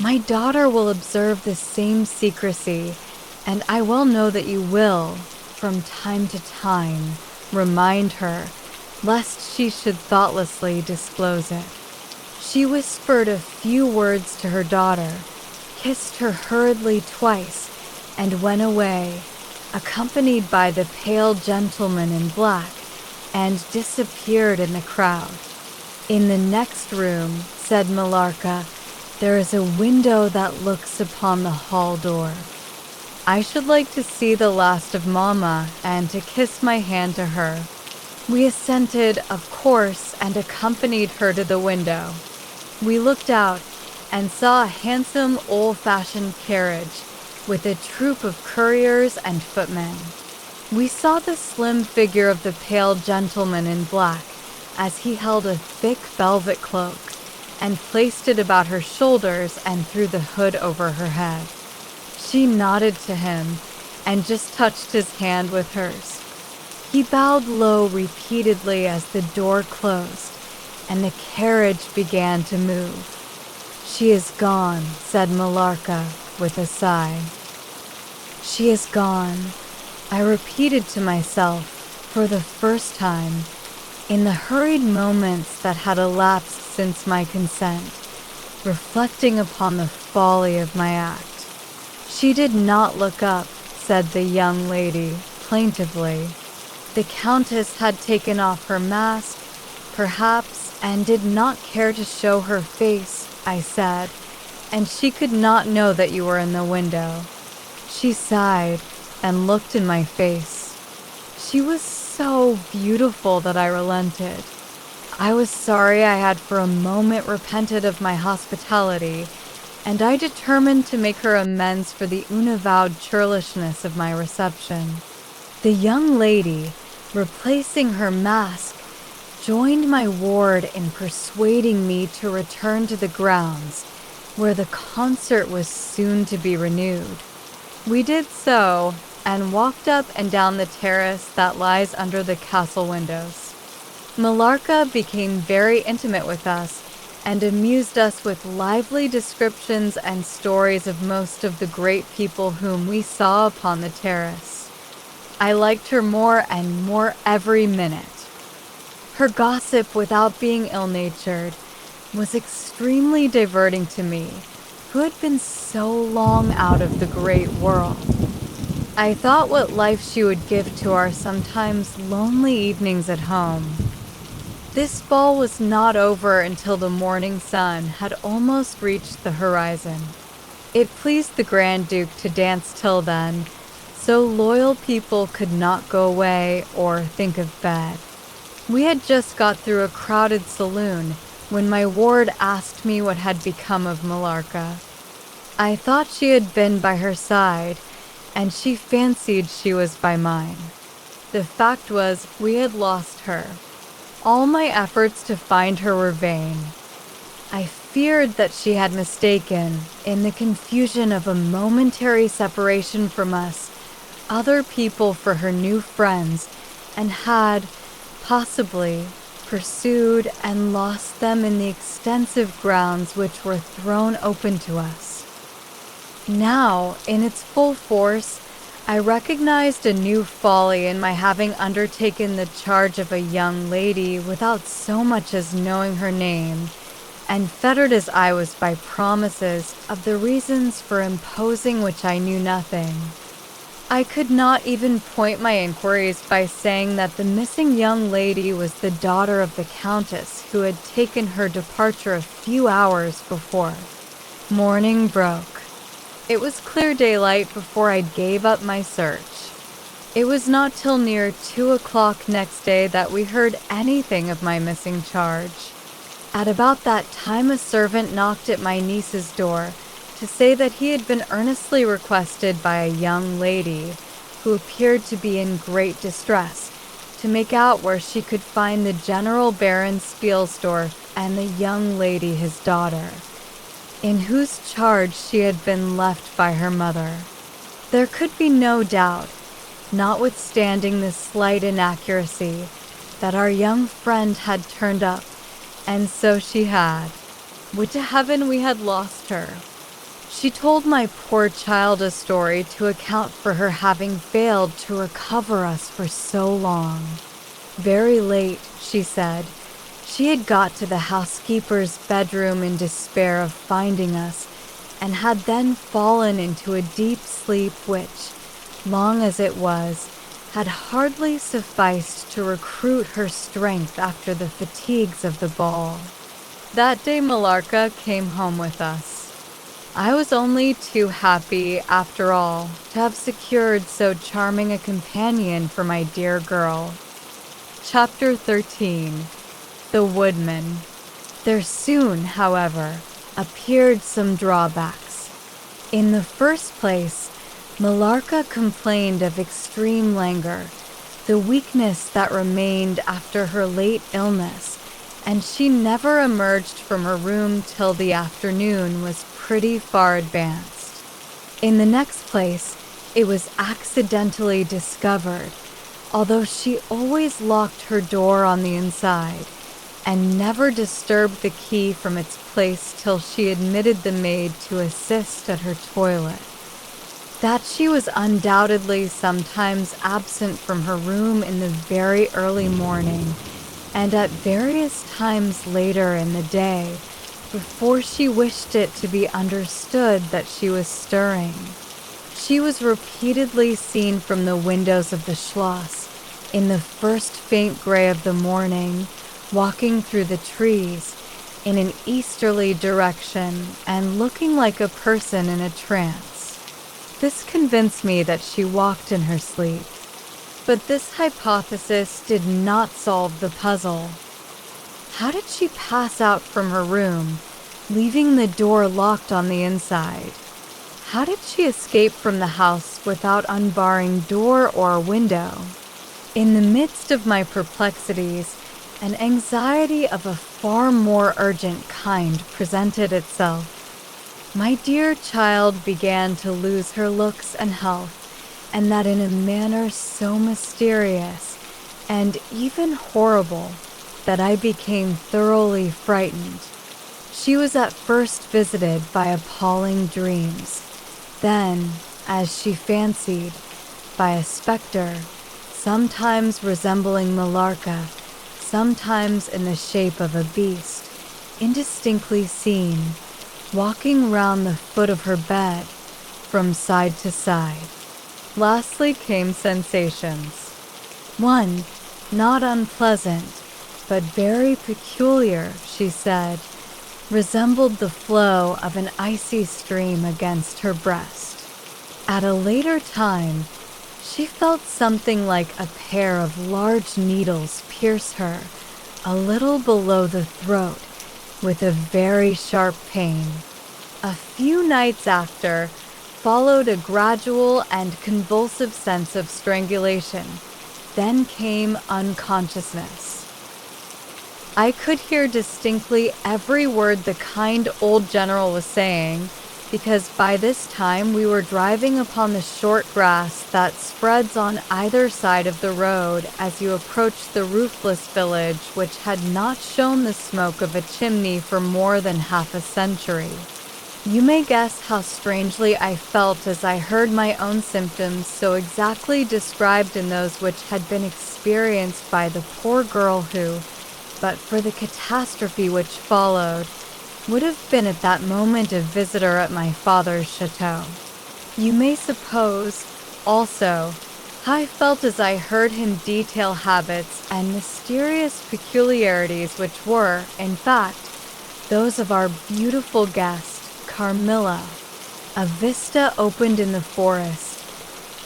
My daughter will observe the same secrecy, and I well know that you will, from time to time, remind her, lest she should thoughtlessly disclose it. She whispered a few words to her daughter, kissed her hurriedly twice, and went away, accompanied by the pale gentleman in black, and disappeared in the crowd. In the next room, said Millarca, there is a window that looks upon the hall door. I should like to see the last of Mama and to kiss my hand to her. We assented, of course, and accompanied her to the window. We looked out and saw a handsome old-fashioned carriage with a troop of couriers and footmen. We saw the slim figure of the pale gentleman in black as he held a thick velvet cloak and placed it about her shoulders and threw the hood over her head. She nodded to him and just touched his hand with hers. He bowed low repeatedly as the door closed and the carriage began to move. "She is gone," said Millarca with a sigh. "She is gone," I repeated to myself for the first time in the hurried moments that had elapsed since my consent, reflecting upon the folly of my act. "She did not look up," said the young lady plaintively. "The Countess had taken off her mask, perhaps, and did not care to show her face," I said, "and she could not know that you were in the window." She sighed and looked in my face. She was so beautiful that I relented. I was sorry I had for a moment repented of my hospitality, and I determined to make her amends for the unavowed churlishness of my reception. The young lady, replacing her mask, joined my ward in persuading me to return to the grounds, where the concert was soon to be renewed. We did so, and walked up and down the terrace that lies under the castle windows. Millarca became very intimate with us, and amused us with lively descriptions and stories of most of the great people whom we saw upon the terrace. I liked her more and more every minute. Her gossip, without being ill-natured, was extremely diverting to me, who had been so long out of the great world. I thought what life she would give to our sometimes lonely evenings at home. This ball was not over until the morning sun had almost reached the horizon. It pleased the Grand Duke to dance till then, so loyal people could not go away or think of bed. We had just got through a crowded saloon when my ward asked me what had become of Millarca. I thought she had been by her side, and she fancied she was by mine. The fact was, we had lost her. All my efforts to find her were vain. I feared that she had mistaken, in the confusion of a momentary separation from us, other people for her new friends, and had, possibly, pursued and lost them in the extensive grounds which were thrown open to us. Now, in its full force, I recognized a new folly in my having undertaken the charge of a young lady without so much as knowing her name, and fettered as I was by promises of the reasons for imposing which I knew nothing. I could not even point my inquiries by saying that the missing young lady was the daughter of the Countess who had taken her departure a few hours before. Morning broke. It was clear daylight before I gave up my search. It was not till near 2 o'clock next day that we heard anything of my missing charge. At about that time a servant knocked at my niece's door to say that he had been earnestly requested by a young lady, who appeared to be in great distress, to make out where she could find the General Baron Spielsdorf and the young lady his daughter, in whose charge she had been left by her mother. There could be no doubt, notwithstanding this slight inaccuracy, that our young friend had turned up, and so she had. Would to heaven we had lost her. She told my poor child a story to account for her having failed to recover us for so long. Very late, she said, she had got to the housekeeper's bedroom in despair of finding us, and had then fallen into a deep sleep which, long as it was, had hardly sufficed to recruit her strength after the fatigues of the ball. That day Millarca came home with us. I was only too happy, after all, to have secured so charming a companion for my dear girl. Chapter 13. The Woodman. There soon, however, appeared some drawbacks. In the first place, Millarca complained of extreme languor, the weakness that remained after her late illness, and she never emerged from her room till the afternoon was pretty far advanced. In the next place, it was accidentally discovered, although she always locked her door on the inside, and never disturbed the key from its place till she admitted the maid to assist at her toilet. That she was undoubtedly sometimes absent from her room in the very early morning, and at various times later in the day, before she wished it to be understood that she was stirring. She was repeatedly seen from the windows of the Schloss, in the first faint gray of the morning, walking through the trees, in an easterly direction, and looking like a person in a trance. This convinced me that she walked in her sleep. But this hypothesis did not solve the puzzle. How did she pass out from her room, leaving the door locked on the inside? How did she escape from the house without unbarring door or window? In the midst of my perplexities, an anxiety of a far more urgent kind presented itself. My dear child began to lose her looks and health, and that in a manner so mysterious and even horrible that I became thoroughly frightened. She was at first visited by appalling dreams, then, as she fancied, by a spectre, sometimes resembling Millarca, sometimes in the shape of a beast, indistinctly seen, walking round the foot of her bed, from side to side. Lastly came sensations. One, not unpleasant, but very peculiar, she said, resembled the flow of an icy stream against her breast. At a later time, she felt something like a pair of large needles pierce her, a little below the throat, with a very sharp pain. A few nights after, followed a gradual and convulsive sense of strangulation. Then came unconsciousness. I could hear distinctly every word the kind old general was saying, because by this time we were driving upon the short grass that spreads on either side of the road as you approach the roofless village which had not shown the smoke of a chimney for more than half a century. You may guess how strangely I felt as I heard my own symptoms so exactly described in those which had been experienced by the poor girl who, but for the catastrophe which followed, would have been at that moment a visitor at my father's chateau. You may suppose, also, how I felt as I heard him detail habits and mysterious peculiarities which were, in fact, those of our beautiful guest, Carmilla. A vista opened in the forest.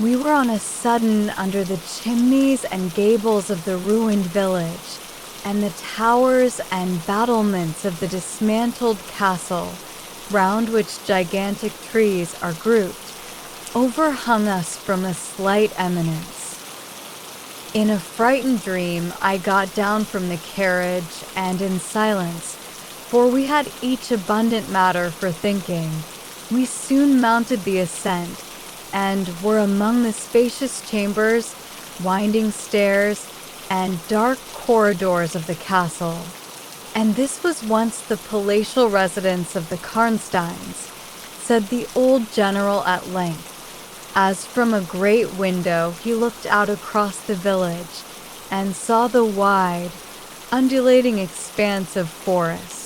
We were on a sudden under the chimneys and gables of the ruined village, and the towers and battlements of the dismantled castle, round which gigantic trees are grouped, overhung us from a slight eminence. In a frightened dream, I got down from the carriage, and in silence, for we had each abundant matter for thinking, we soon mounted the ascent, and were among the spacious chambers, winding stairs, and dark corridors of the castle. And this was once the palatial residence of the Karnsteins, said the old general at length, as from a great window he looked out across the village, and saw the wide, undulating expanse of forest.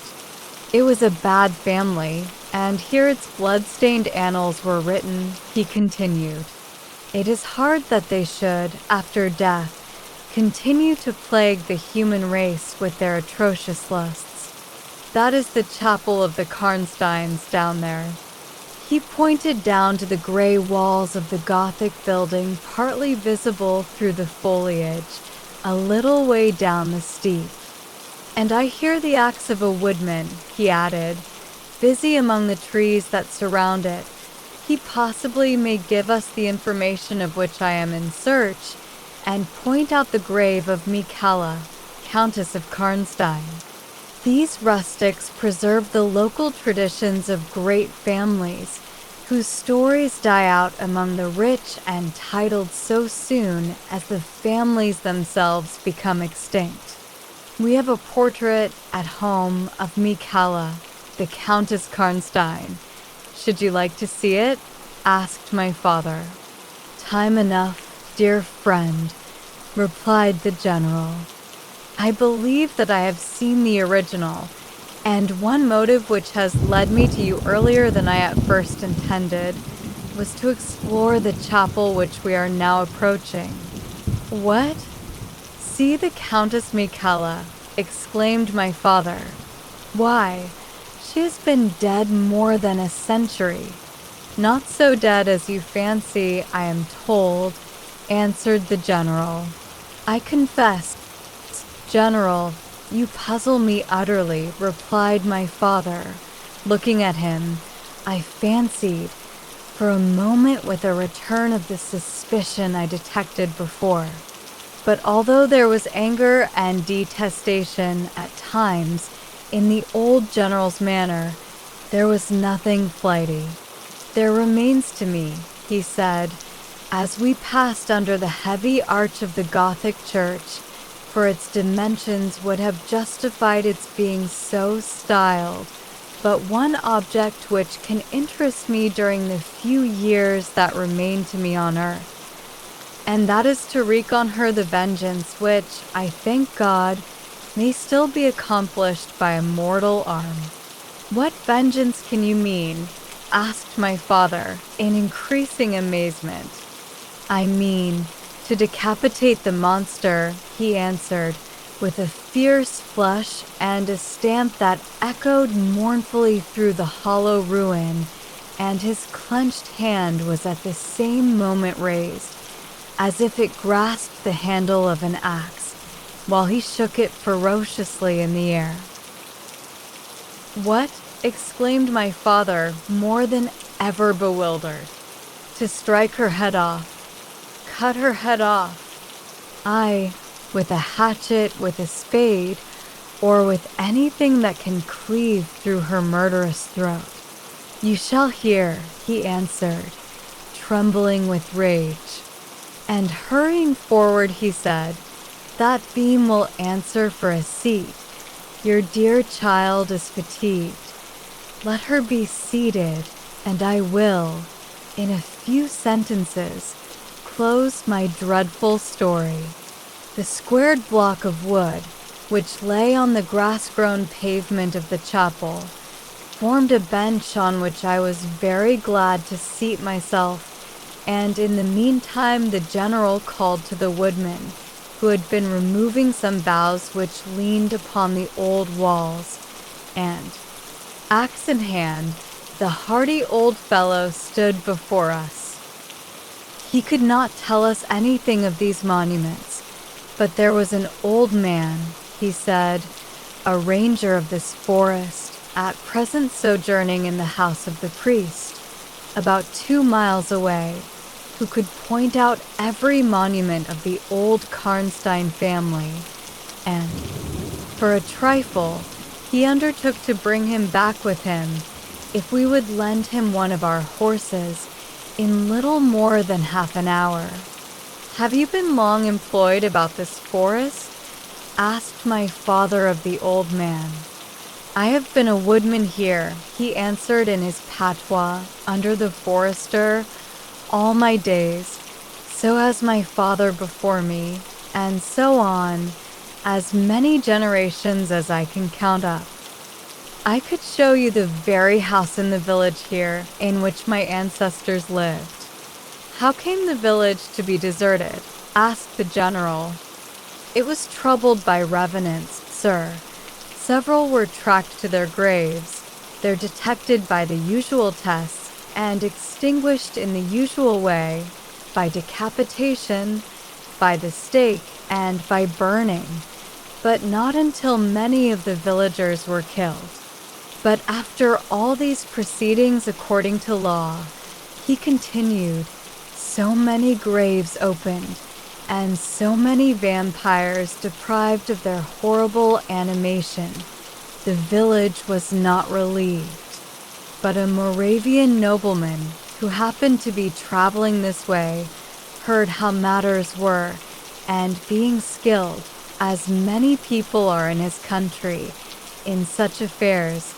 It was a bad family, and here its blood-stained annals were written, he continued. It is hard that they should, after death, continue to plague the human race with their atrocious lusts. That is the chapel of the Karnsteins down there. He pointed down to the gray walls of the Gothic building, partly visible through the foliage, a little way down the steep. "And I hear the axe of a woodman," he added, "busy among the trees that surround it. He possibly may give us the information of which I am in search, and point out the grave of Michela, Countess of Karnstein." These rustics preserve the local traditions of great families, whose stories die out among the rich and titled so soon as the families themselves become extinct. "We have a portrait at home of Michela, the Countess Karnstein. Should you like to see it?" asked my father. "Time enough, dear friend," replied the general. "I believe that I have seen the original, and one motive which has led me to you earlier than I at first intended was to explore the chapel which we are now approaching." "What? See the Countess Michela," exclaimed my father. "Why, she has been dead more than a century." "Not so dead as you fancy, I am told," answered the general. "I confess, General, you puzzle me utterly," replied my father. Looking at him, I fancied, for a moment, with a return of the suspicion I detected before. But although there was anger and detestation at times in the old general's manner, there was nothing flighty. "There remains to me," he said, as we passed under the heavy arch of the Gothic church, for its dimensions would have justified its being so styled, "but one object which can interest me during the few years that remain to me on earth, and that is to wreak on her the vengeance which, I thank God, may still be accomplished by a mortal arm." "What vengeance can you mean?" asked my father, in increasing amazement. "I mean, to decapitate the monster," he answered, with a fierce flush and a stamp that echoed mournfully through the hollow ruin, and his clenched hand was at the same moment raised, as if it grasped the handle of an axe, while he shook it ferociously in the air. "What?" exclaimed my father, more than ever bewildered. "To strike her head off. Cut her head off. Aye, with a hatchet, with a spade, or with anything that can cleave through her murderous throat." "You shall hear," he answered, trembling with rage. And hurrying forward, he said, "That beam will answer for a seat. Your dear child is fatigued. Let her be seated, and I will, in a few sentences, close my dreadful story." The squared block of wood, which lay on the grass-grown pavement of the chapel, formed a bench on which I was very glad to seat myself, and in the meantime the general called to the woodman, who had been removing some boughs which leaned upon the old walls, and, axe in hand, the hardy old fellow stood before us. He could not tell us anything of these monuments, but there was an old man, he said, a ranger of this forest, at present sojourning in the house of the priest, about 2 miles away, who could point out every monument of the old Karnstein family, and, for a trifle, he undertook to bring him back with him if we would lend him one of our horses in little more than half an hour. "Have you been long employed about this forest?" asked my father of the old man. "I have been a woodman here," he answered in his patois, "under the forester, all my days, so has my father before me, and so on, as many generations as I can count up. I could show you the very house in the village here in which my ancestors lived." "How came the village to be deserted?" asked the general. "It was troubled by revenants, sir. Several were tracked to their graves. They're detected by the usual tests, and extinguished in the usual way, by decapitation, by the stake, and by burning, but not until many of the villagers were killed. But after all these proceedings according to law, he continued, so many graves opened, and so many vampires deprived of their horrible animation, the village was not relieved. But a Moravian nobleman, who happened to be traveling this way, heard how matters were, and being skilled, as many people are in his country, in such affairs,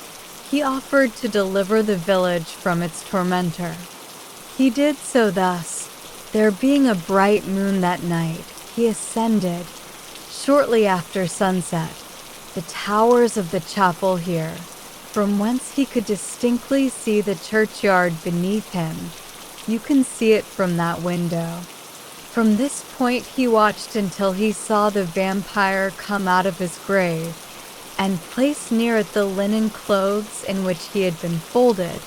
he offered to deliver the village from its tormentor. He did so thus: there being a bright moon that night, he ascended, shortly after sunset, the towers of the chapel here, from whence he could distinctly see the churchyard beneath him. You can see it from that window. From this point he watched until he saw the vampire come out of his grave, and place near it the linen clothes in which he had been folded,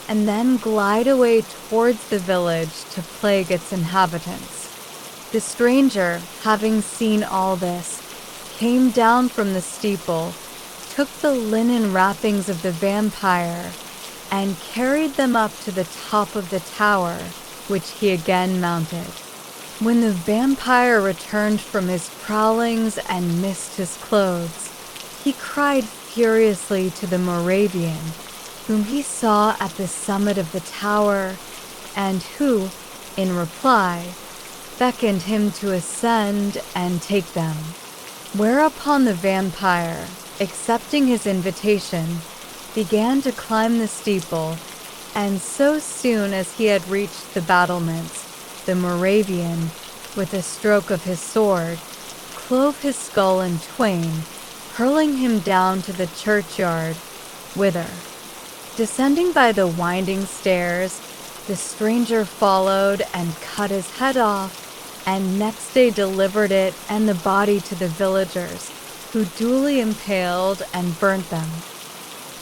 and then glide away towards the village to plague its inhabitants. The stranger, having seen all this, came down from the steeple, took the linen wrappings of the vampire, and carried them up to the top of the tower, which he again mounted. When the vampire returned from his prowlings and missed his clothes, he cried furiously to the Moravian, whom he saw at the summit of the tower, and who, in reply, beckoned him to ascend and take them. Whereupon the vampire, accepting his invitation, began to climb the steeple, and so soon as he had reached the battlements, the Moravian, with a stroke of his sword, clove his skull in twain, hurling him down to the churchyard, whither, descending by the winding stairs, the stranger followed and cut his head off, and next day delivered it and the body to the villagers, who duly impaled and burnt them.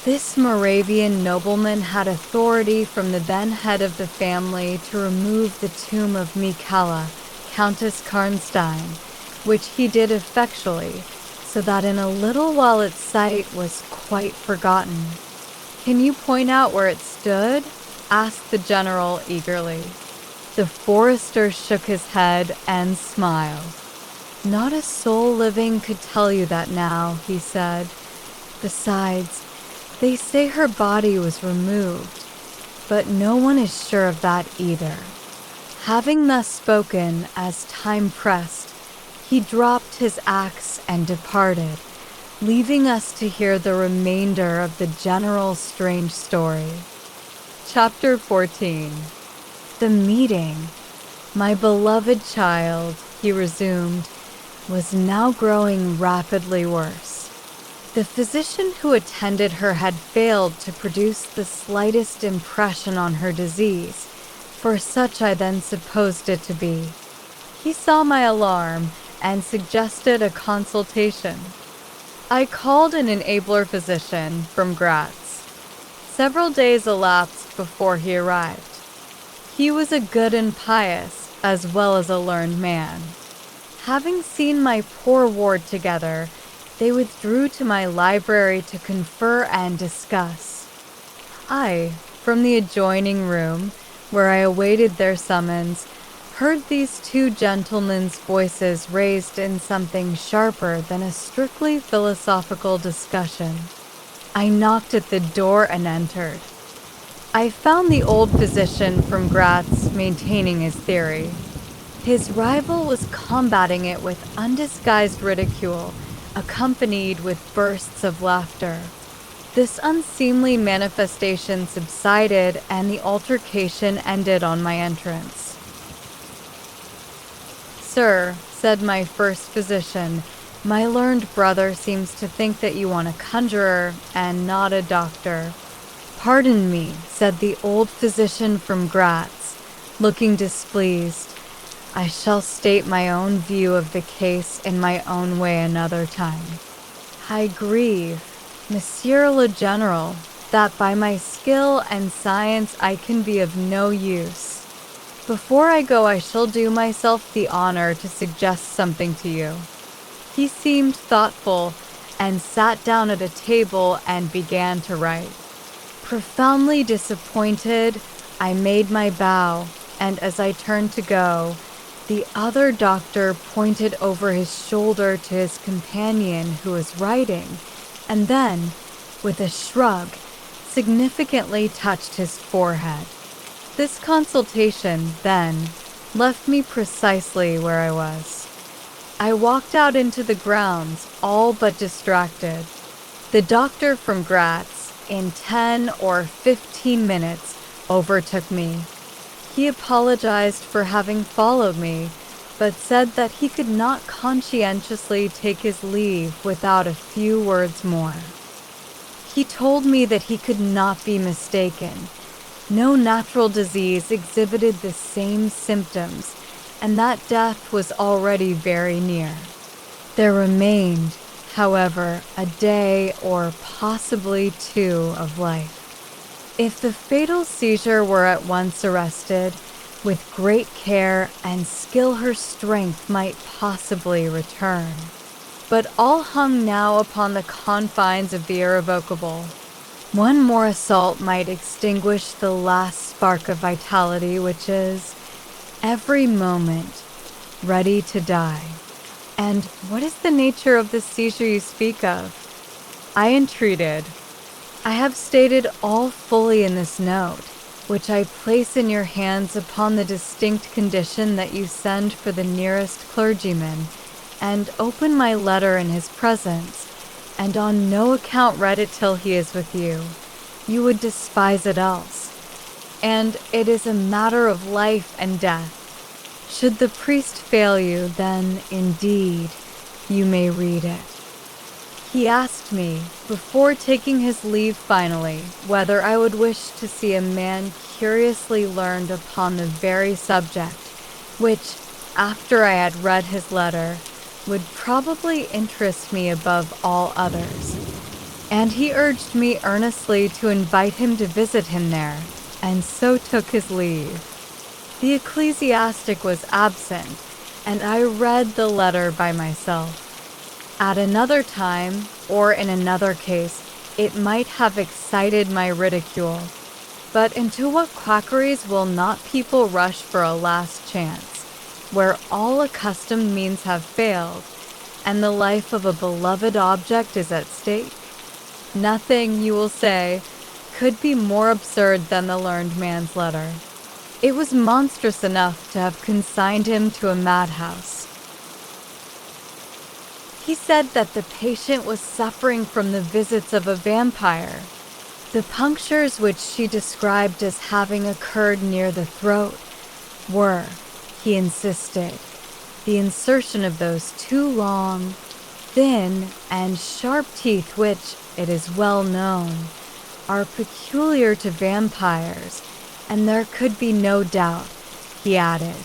This Moravian nobleman had authority from the then head of the family to remove the tomb of Mikala, Countess Karnstein, which he did effectually, so that in a little while its site was quite forgotten. "Can you point out where it stood?" asked the general eagerly. The forester shook his head and smiled. "Not a soul living could tell you that now," he said. "Besides, they say her body was removed, but no one is sure of that either." Having thus spoken, as time pressed, he dropped his axe and departed, leaving us to hear the remainder of the general's strange story. Chapter 14. The meeting. My beloved child, he resumed, was now growing rapidly worse. The physician who attended her had failed to produce the slightest impression on her disease, for such I then supposed it to be. He saw my alarm and suggested a consultation. I called in an abler physician from Graz. Several days elapsed before he arrived. He was a good and pious, as well as a learned man. Having seen my poor ward together, they withdrew to my library to confer and discuss. I, from the adjoining room, where I awaited their summons, heard these two gentlemen's voices raised in something sharper than a strictly philosophical discussion. I knocked at the door and entered. I found the old physician from Graz maintaining his theory. His rival was combating it with undisguised ridicule, accompanied with bursts of laughter. This unseemly manifestation subsided, and the altercation ended on my entrance. "Sir," said my first physician, "my learned brother seems to think that you want a conjurer and not a doctor." "Pardon me," said the old physician from Graz, looking displeased. "I shall state my own view of the case in my own way another time." "I grieve, Monsieur le General," that by my skill and science I can be of no use. Before I go, I shall do myself the honor to suggest something to you." He seemed thoughtful and sat down at a table and began to write. Profoundly disappointed, I made my bow, and as I turned to go, the other doctor pointed over his shoulder to his companion who was writing, and then, with a shrug, significantly touched his forehead. This consultation, then, left me precisely where I was. I walked out into the grounds, all but distracted. The doctor from Graz, in 10 or 15 minutes, overtook me. He apologized for having followed me, but said that he could not conscientiously take his leave without a few words more. He told me that he could not be mistaken. No natural disease exhibited the same symptoms, and that death was already very near. There remained, however, a day or possibly 2 of life. If the fatal seizure were at once arrested, with great care and skill her strength might possibly return. But all hung now upon the confines of the irrevocable. One more assault might extinguish the last spark of vitality, which is, every moment, ready to die. "And what is the nature of the seizure you speak of?" I entreated. "I have stated all fully in this note, which I place in your hands upon the distinct condition that you send for the nearest clergyman, and open my letter in his presence, and on no account read it till he is with you. You would despise it else. And it is a matter of life and death. Should the priest fail you, then, indeed, you may read it." He asked me, before taking his leave finally, whether I would wish to see a man curiously learned upon the very subject, which, after I had read his letter, would probably interest me above all others. And he urged me earnestly to invite him to visit him there, and so took his leave. The ecclesiastic was absent, and I read the letter by myself. At another time, or in another case, it might have excited my ridicule. But into what quackeries will not people rush for a last chance, where all accustomed means have failed, and the life of a beloved object is at stake? Nothing, you will say, could be more absurd than the learned man's letter. It was monstrous enough to have consigned him to a madhouse. He said that the patient was suffering from the visits of a vampire. The punctures which she described as having occurred near the throat were, he insisted, the insertion of those 2 long, thin, and sharp teeth which, it is well known, are peculiar to vampires, and there could be no doubt, he added,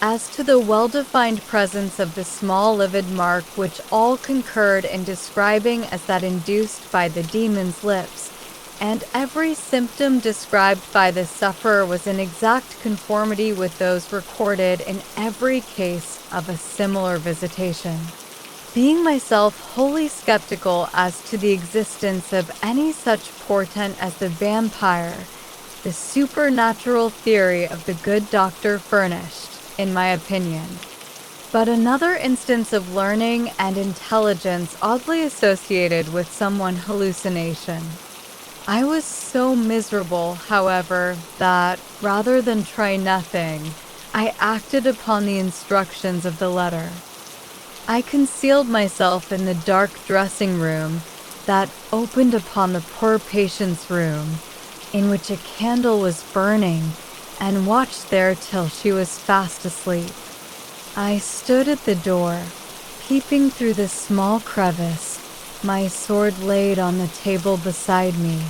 as to the well-defined presence of the small livid mark which all concurred in describing as that induced by the demon's lips, and every symptom described by the sufferer was in exact conformity with those recorded in every case of a similar visitation. Being myself wholly skeptical as to the existence of any such portent as the vampire, the supernatural theory of the good doctor furnished, in my opinion, but another instance of learning and intelligence oddly associated with some one hallucination. I was so miserable, however, that, rather than try nothing, I acted upon the instructions of the letter. I concealed myself in the dark dressing room that opened upon the poor patient's room, in which a candle was burning, and watched there till she was fast asleep. I stood at the door, peeping through the small crevice, my sword laid on the table beside me,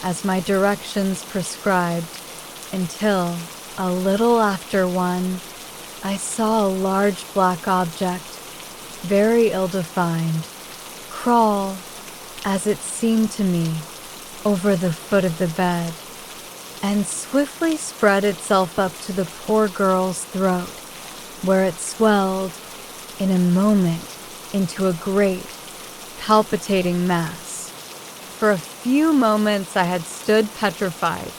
as my directions prescribed, until, a little after 1, I saw a large black object, very ill-defined, crawl, as it seemed to me, over the foot of the bed, and swiftly spread itself up to the poor girl's throat, where it swelled in a moment into a great, palpitating mass. For a few moments I had stood petrified.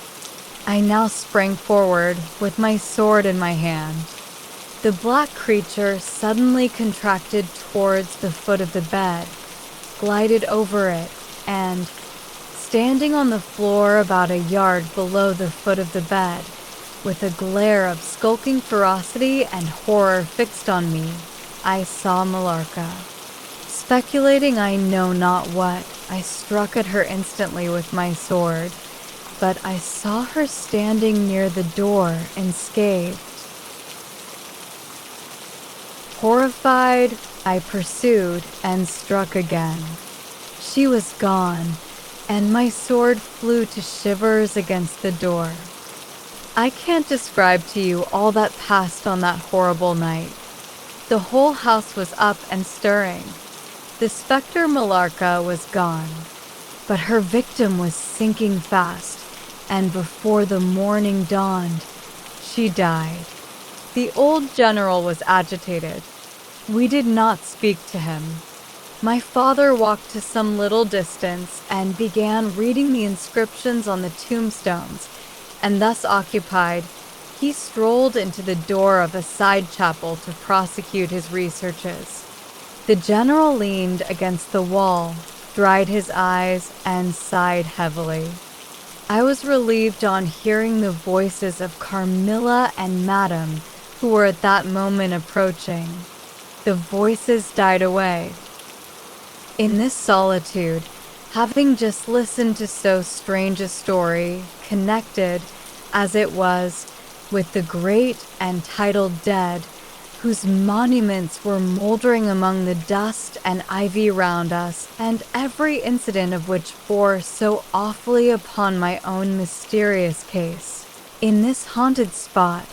I now sprang forward with my sword in my hand. The black creature suddenly contracted towards the foot of the bed, glided over it, and, standing on the floor about a yard below the foot of the bed, with a glare of skulking ferocity and horror fixed on me, I saw Millarca. Speculating I know not what, I struck at her instantly with my sword, but I saw her standing near the door, unscathed. Horrified, I pursued and struck again. She was gone, and my sword flew to shivers against the door. I can't describe to you all that passed on that horrible night. The whole house was up and stirring. The specter Millarca was gone, but her victim was sinking fast, and before the morning dawned, she died. The old general was agitated. We did not speak to him. My father walked to some little distance and began reading the inscriptions on the tombstones, and thus occupied, he strolled into the door of a side chapel to prosecute his researches. The general leaned against the wall, dried his eyes, and sighed heavily. I was relieved on hearing the voices of Carmilla and Madame, who were at that moment approaching. The voices died away. In this solitude, having just listened to so strange a story, connected, as it was, with the great and titled dead, whose monuments were moldering among the dust and ivy round us, and every incident of which bore so awfully upon my own mysterious case, in this haunted spot,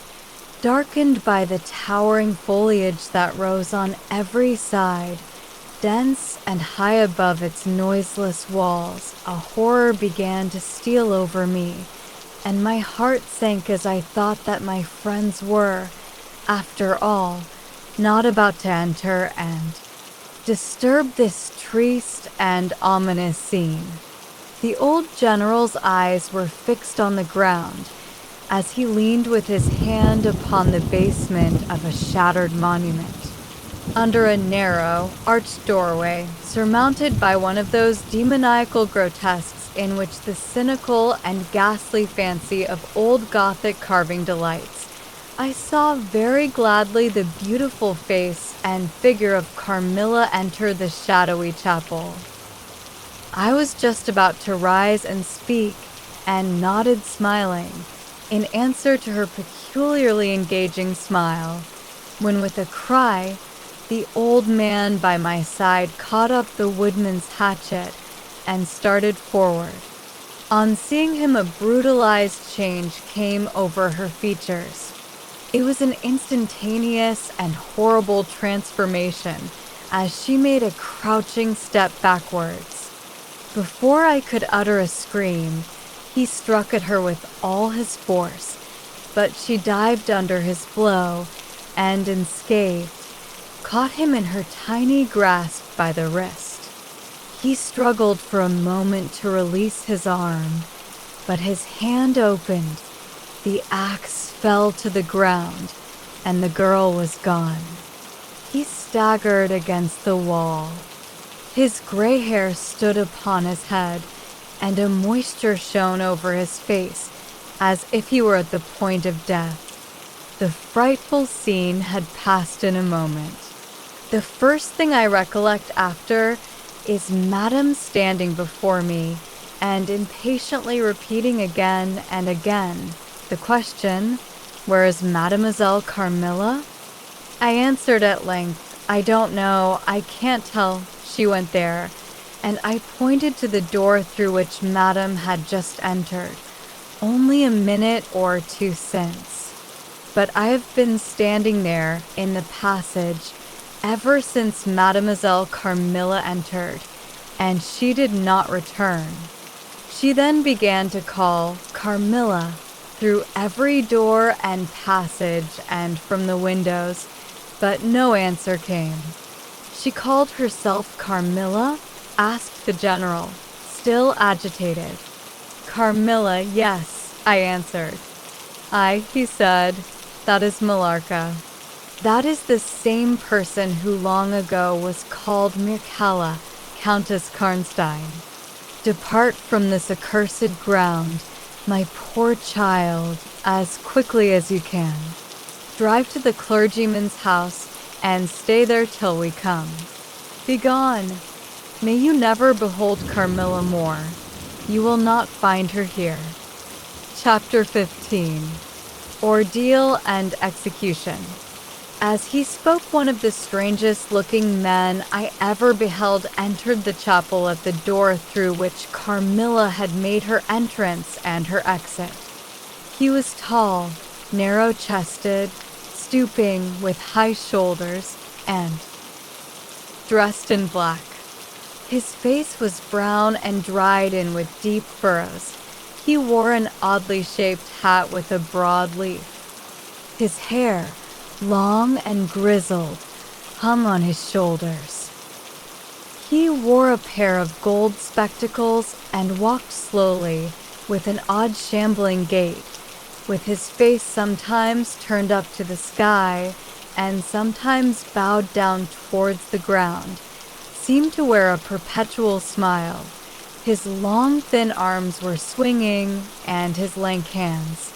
darkened by the towering foliage that rose on every side, dense and high above its noiseless walls, a horror began to steal over me, and my heart sank as I thought that my friends were, after all, not about to enter and disturb this triste and ominous scene. The old general's eyes were fixed on the ground, as he leaned with his hand upon the basement of a shattered monument, under a narrow, arched doorway surmounted by one of those demoniacal grotesques in which the cynical and ghastly fancy of old Gothic carving delights. I saw very gladly the beautiful face and figure of Carmilla enter the shadowy chapel. I was just about to rise and speak, and nodded smiling, in answer to her peculiarly engaging smile, when with a cry, the old man by my side caught up the woodman's hatchet and started forward. On seeing him, a brutalized change came over her features. It was an instantaneous and horrible transformation as she made a crouching step backwards. Before I could utter a scream, he struck at her with all his force, but she dived under his blow and, unscathed, caught him in her tiny grasp by the wrist. He struggled for a moment to release his arm, but his hand opened, the axe fell to the ground, and the girl was gone. He staggered against the wall. His gray hair stood upon his head, and a moisture shone over his face, as if he were at the point of death. The frightful scene had passed in a moment. The first thing I recollect after is Madame standing before me and impatiently repeating again and again the question, "Where is Mademoiselle Carmilla?" I answered at length, "I don't know, I can't tell, she went there," and I pointed to the door through which Madame had just entered, only a minute or two since. But I have been standing there in the passage ever since Mademoiselle Carmilla entered, and she did not return. She then began to call Carmilla through every door and passage and from the windows, but no answer came. She called herself Carmilla? Asked the general, still agitated. Carmilla, yes, I answered. Aye, he said, that is Millarca. That is the same person who long ago was called Mircalla, Countess Karnstein. Depart from this accursed ground, my poor child, as quickly as you can. Drive to the clergyman's house and stay there till we come. Begone! May you never behold Carmilla more. You will not find her here. Chapter 15. Ordeal and Execution. As he spoke, one of the strangest-looking men I ever beheld entered the chapel at the door through which Carmilla had made her entrance and her exit. He was tall, narrow-chested, stooping, with high shoulders, and dressed in black. His face was brown and dried in with deep furrows. He wore an oddly shaped hat with a broad leaf. His hair, long and grizzled, hung on his shoulders. He wore a pair of gold spectacles and walked slowly, with an odd shambling gait, with his face sometimes turned up to the sky and sometimes bowed down towards the ground, seemed to wear a perpetual smile. His long, thin arms were swinging, and his lank hands,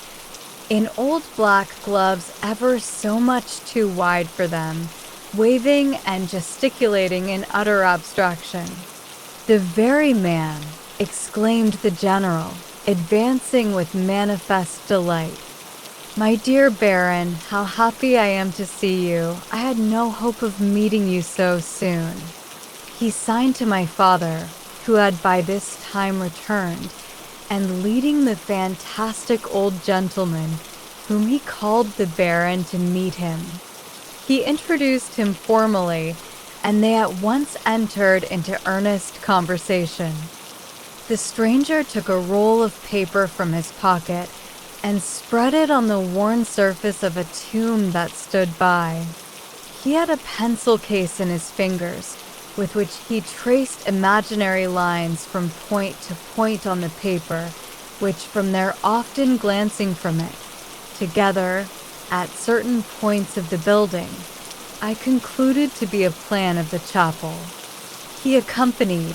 in old black gloves ever so much too wide for them, waving and gesticulating in utter abstraction. "The very man," exclaimed the general, advancing with manifest delight. "My dear Baron, how happy I am to see you. I had no hope of meeting you so soon." He signed to my father, who had by this time returned, and leading the fantastic old gentleman, whom he called the Baron, to meet him. He introduced him formally, and they at once entered into earnest conversation. The stranger took a roll of paper from his pocket and spread it on the worn surface of a tomb that stood by. He had a pencil case in his fingers, with which he traced imaginary lines from point to point on the paper, which from their often glancing from it, together, at certain points of the building, I concluded to be a plan of the chapel. He accompanied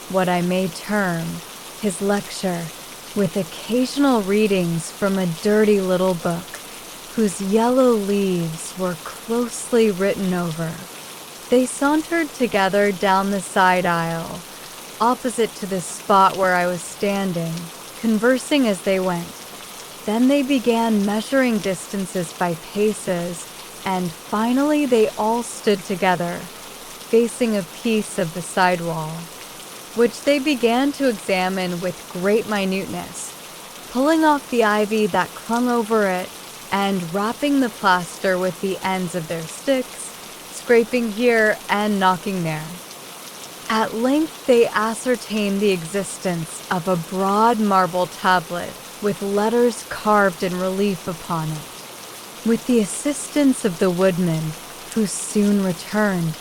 what I may term his lecture with occasional readings from a dirty little book, whose yellow leaves were closely written over. They sauntered together down the side aisle, opposite to the spot where I was standing, conversing as they went. Then they began measuring distances by paces, and finally they all stood together, facing a piece of the side wall, which they began to examine with great minuteness, pulling off the ivy that clung over it and rapping the plaster with the ends of their sticks, scraping here and knocking there. At length they ascertained the existence of a broad marble tablet with letters carved in relief upon it. With the assistance of the woodman, who soon returned,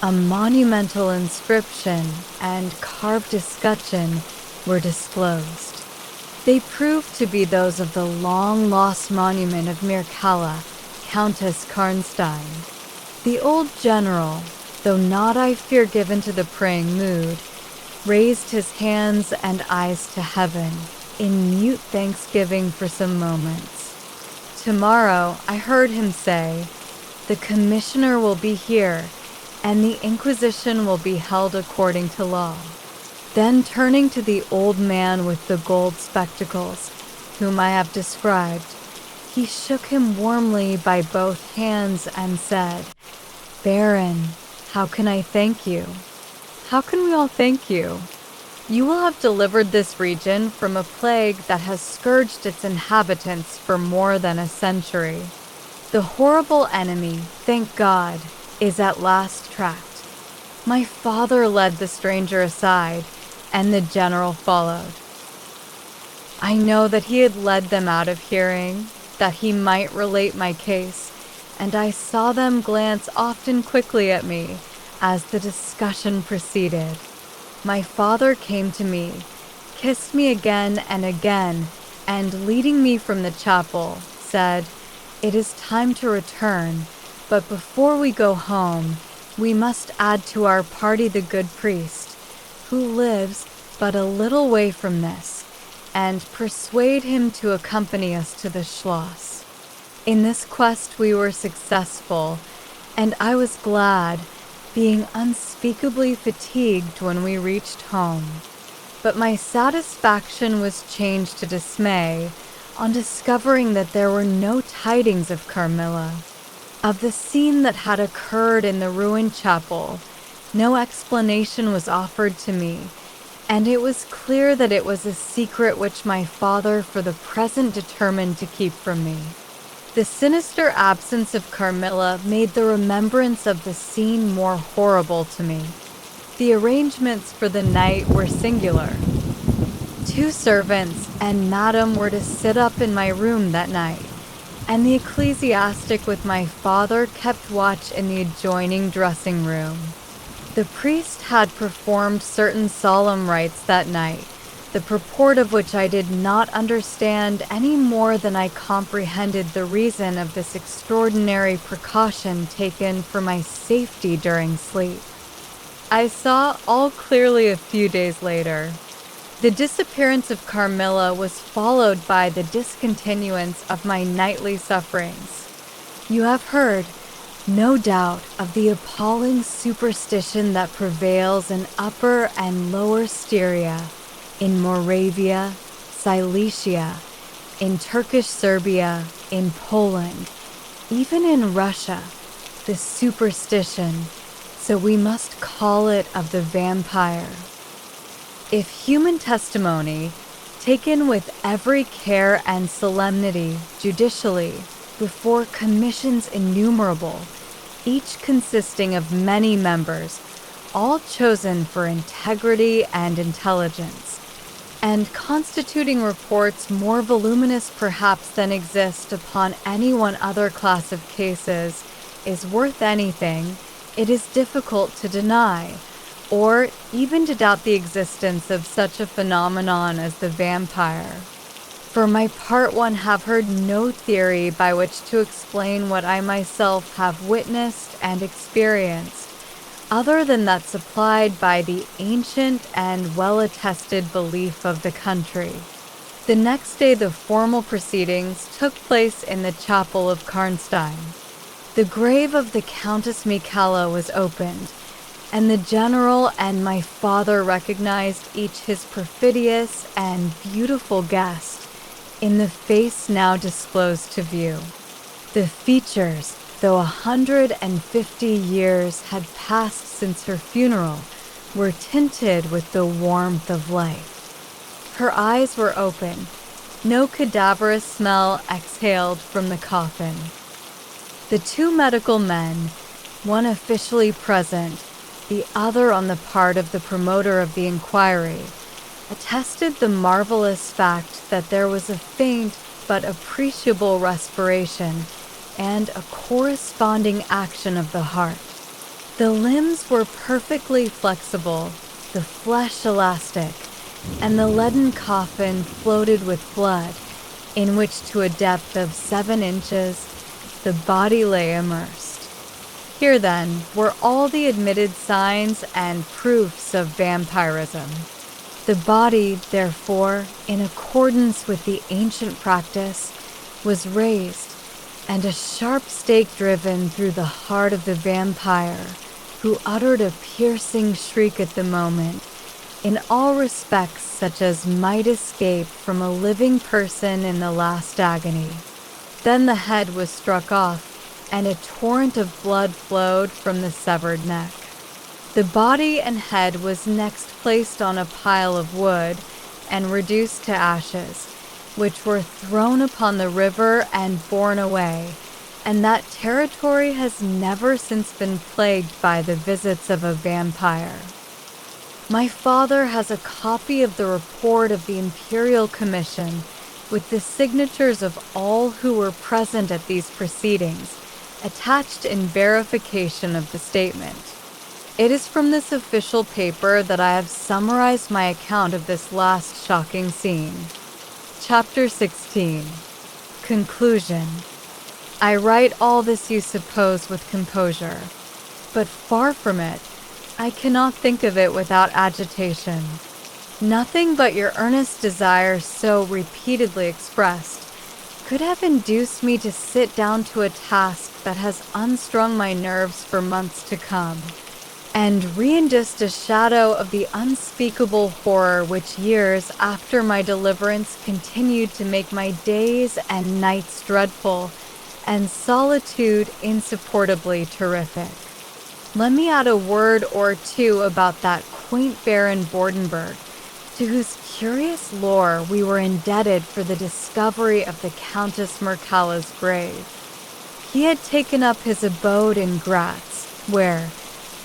a monumental inscription and carved escutcheon were disclosed. They proved to be those of the long-lost monument of Mircalla, Countess Karnstein. The old general, though not, I fear, given to the praying mood, raised his hands and eyes to heaven in mute thanksgiving for some moments. "Tomorrow," I heard him say, "the commissioner will be here, and the Inquisition will be held according to law." Then turning to the old man with the gold spectacles, whom I have described, he shook him warmly by both hands and said, "Baron, how can I thank you? How can we all thank you? You will have delivered this region from a plague that has scourged its inhabitants for more than a century. The horrible enemy, thank God, is at last tracked." My father led the stranger aside, and the general followed. I know that he had led them out of hearing, that he might relate my case, and I saw them glance often quickly at me as the discussion proceeded. My father came to me, kissed me again and again, and leading me from the chapel, said, "It is time to return, but before we go home, we must add to our party the good priest, who lives but a little way from this, and persuade him to accompany us to the Schloss." In this quest we were successful, and I was glad, being unspeakably fatigued when we reached home. But my satisfaction was changed to dismay on discovering that there were no tidings of Carmilla. Of the scene that had occurred in the ruined chapel, no explanation was offered to me, and it was clear that it was a secret which my father for the present determined to keep from me. The sinister absence of Carmilla made the remembrance of the scene more horrible to me. The arrangements for the night were singular. 2 servants and Madame were to sit up in my room that night, and the ecclesiastic with my father kept watch in the adjoining dressing room. The priest had performed certain solemn rites that night, the purport of which I did not understand any more than I comprehended the reason of this extraordinary precaution taken for my safety during sleep. I saw all clearly a few days later. The disappearance of Carmilla was followed by the discontinuance of my nightly sufferings. You have heard, no doubt, of the appalling superstition that prevails in Upper and Lower Styria, in Moravia, Silesia, in Turkish Serbia, in Poland, even in Russia, the superstition, so we must call it, of the vampire. If human testimony, taken with every care and solemnity judicially, before commissions innumerable, each consisting of many members, all chosen for integrity and intelligence, and constituting reports more voluminous perhaps than exist upon any one other class of cases, is worth anything, it is difficult to deny, or even to doubt the existence of such a phenomenon as the vampire. For my part, one have heard no theory by which to explain what I myself have witnessed and experienced, other than that supplied by the ancient and well-attested belief of the country. The next day the formal proceedings took place in the chapel of Karnstein. The grave of the Countess Mikala was opened, and the general and my father recognized each his perfidious and beautiful guest in the face now disclosed to view. The features, though 150 years had passed since her funeral, were tinted with the warmth of life. Her eyes were open. No cadaverous smell exhaled from the coffin. The 2 medical men, one officially present, the other on the part of the promoter of the inquiry, attested the marvelous fact that there was a faint but appreciable respiration and a corresponding action of the heart. The limbs were perfectly flexible, the flesh elastic, and the leaden coffin floated with blood, in which to a depth of 7 inches the body lay immersed. Here, then, were all the admitted signs and proofs of vampirism. The body, therefore, in accordance with the ancient practice, was raised, and a sharp stake driven through the heart of the vampire, who uttered a piercing shriek at the moment, in all respects such as might escape from a living person in the last agony. Then the head was struck off, and a torrent of blood flowed from the severed neck. The body and head was next placed on a pile of wood and reduced to ashes, which were thrown upon the river and borne away, and that territory has never since been plagued by the visits of a vampire. My father has a copy of the report of the Imperial Commission with the signatures of all who were present at these proceedings, attached in verification of the statement. It is from this official paper that I have summarized my account of this last shocking scene. Chapter 16. Conclusion. I write all this you suppose with composure, but far from it, I cannot think of it without agitation. Nothing but your earnest desire so repeatedly expressed could have induced me to sit down to a task that has unstrung my nerves for months to come, and reinduced a shadow of the unspeakable horror which years after my deliverance continued to make my days and nights dreadful, and solitude insupportably terrific. Let me add a word or two about that quaint Baron Vordenberg, to whose curious lore we were indebted for the discovery of the Countess Mircalla's grave. He had taken up his abode in Graz, where,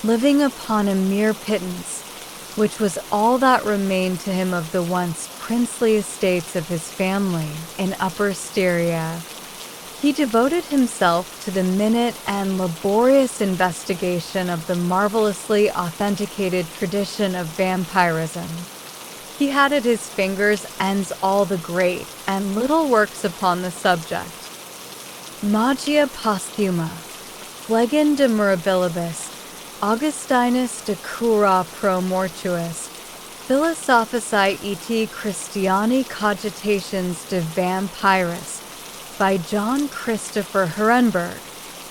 living upon a mere pittance, which was all that remained to him of the once princely estates of his family in Upper Styria, he devoted himself to the minute and laborious investigation of the marvelously authenticated tradition of vampirism. He had at his fingers' ends all the great and little works upon the subject. Magia Posthuma, Flegin de Mirabilibus, Augustinus de Cura pro Mortuis, Philosophicae et Christiani Cogitations de Vampiris, by John Christopher Herenberg,